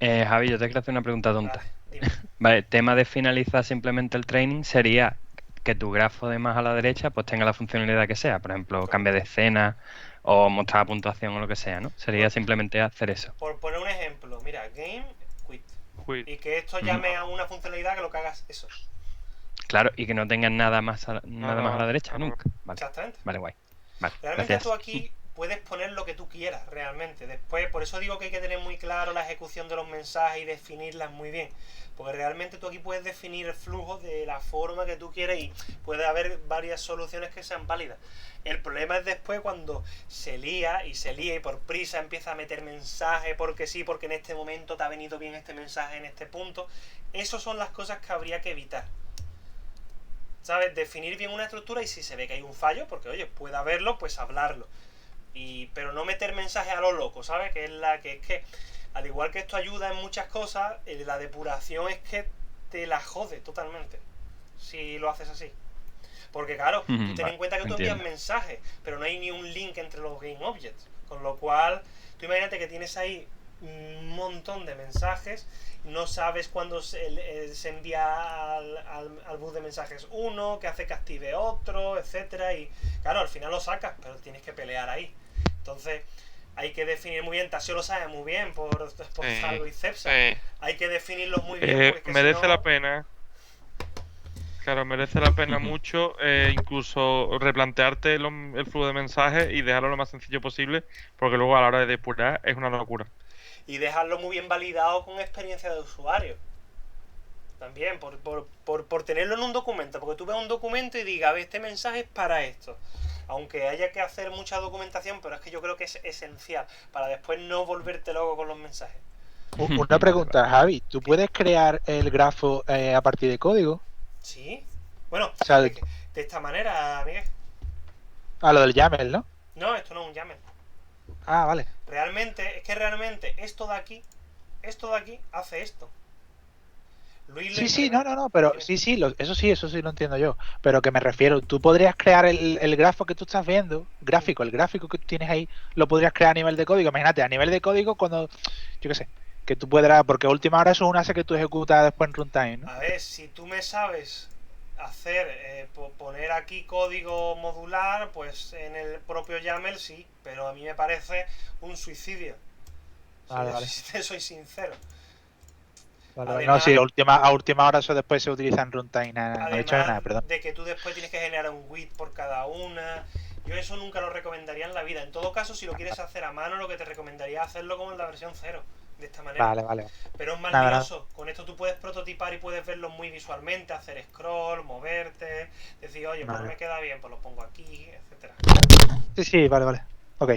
Javi, yo te quiero hacer una pregunta tonta. Vale, dime. Vale, tema de finalizar simplemente el training sería que tu grafo de más a la derecha pues tenga la funcionalidad que sea. Por ejemplo, cambia de escena o mostrar puntuación o lo que sea, ¿no? Sería simplemente hacer eso. Por poner un ejemplo, mira, game, quit. Uy, Y que esto llame a una funcionalidad que lo que hagas eso. Claro, y que no tengan nada más a la derecha Ajá. nunca. Vale, Exactamente. vale, guay. Vale, Realmente gracias. tú aquí puedes poner lo que tú quieras, realmente. Después, por eso digo que hay que tener muy claro la ejecución de los mensajes y definirlas muy bien. Porque realmente tú aquí puedes definir el flujo de la forma que tú quieres y puede haber varias soluciones que sean válidas. El problema es después cuando se lía y por prisa empieza a meter mensajes porque sí, porque en este momento te ha venido bien este mensaje en este punto. Esas son las cosas que habría que evitar. ¿Sabes? Definir bien una estructura y si se ve que hay un fallo, porque oye, puede haberlo, pues hablarlo. Pero no meter mensajes a lo loco, ¿sabes? Que es que, al igual que esto ayuda en muchas cosas, la depuración es que te la jode totalmente. Si lo haces así. Porque claro, tú ten en cuenta que tú envías entiendo. mensajes, pero no hay ni un link entre los GameObjects. Con lo cual, tú imagínate que tienes ahí un montón de mensajes, no sabes cuándo se envía al bus de mensajes uno, que hace que active otro, etcétera, y claro, al final lo sacas, pero tienes que pelear ahí. Entonces, hay que definir muy bien, Tasio lo sabe muy bien por Salvo y Cepsa. Hay que definirlos muy bien. Porque es que merece si no... la pena. Claro, merece la pena mucho incluso replantearte el flujo de mensajes y dejarlo lo más sencillo posible, porque luego a la hora de depurar es una locura. Y dejarlo muy bien validado con experiencia de usuario. También, por tenerlo en un documento, porque tú ves un documento y digas, este mensaje es para esto. Aunque haya que hacer mucha documentación, pero es que yo creo que es esencial para después no volverte loco con los mensajes. una pregunta, Javi. ¿Tú puedes crear el grafo a partir de código? ¿Sí? Bueno, O sea, de esta manera, Miguel. a lo del YAML, ¿no? No, esto no es un YAML. Ah, vale. Realmente esto de aquí hace esto. Luis lo Sí, implementa. no, pero sí, eso sí lo entiendo yo. Pero que me refiero, tú podrías crear el grafo que tú estás viendo, el gráfico que tú tienes ahí, lo podrías crear a nivel de código. Imagínate, a nivel de código cuando, yo qué sé, que tú podrás, porque a última hora eso es un ASE que tú ejecutas después en runtime, ¿no? A ver, si tú me sabes hacer, poner aquí código modular, pues en el propio YAML sí, pero a mí me parece un suicidio. Vale. Si te soy sincero. Vale, Además- no, sí, a última hora eso después se utiliza en runtime. No he dicho nada, Además perdón. de que tú después tienes que generar un WIT por cada una. Yo eso nunca lo recomendaría en la vida. En todo caso, si lo quieres hacer a mano, lo que te recomendaría es hacerlo como en la versión 0. De esta manera. Vale. Pero es más Nada, lioso. Con esto tú puedes prototipar y puedes verlo muy visualmente, hacer scroll, moverte, decir, oye, pues no Vale. me queda bien, pues lo pongo aquí, etcétera. Sí, vale. Ok.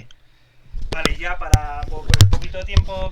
Vale, ya por el poquito de tiempo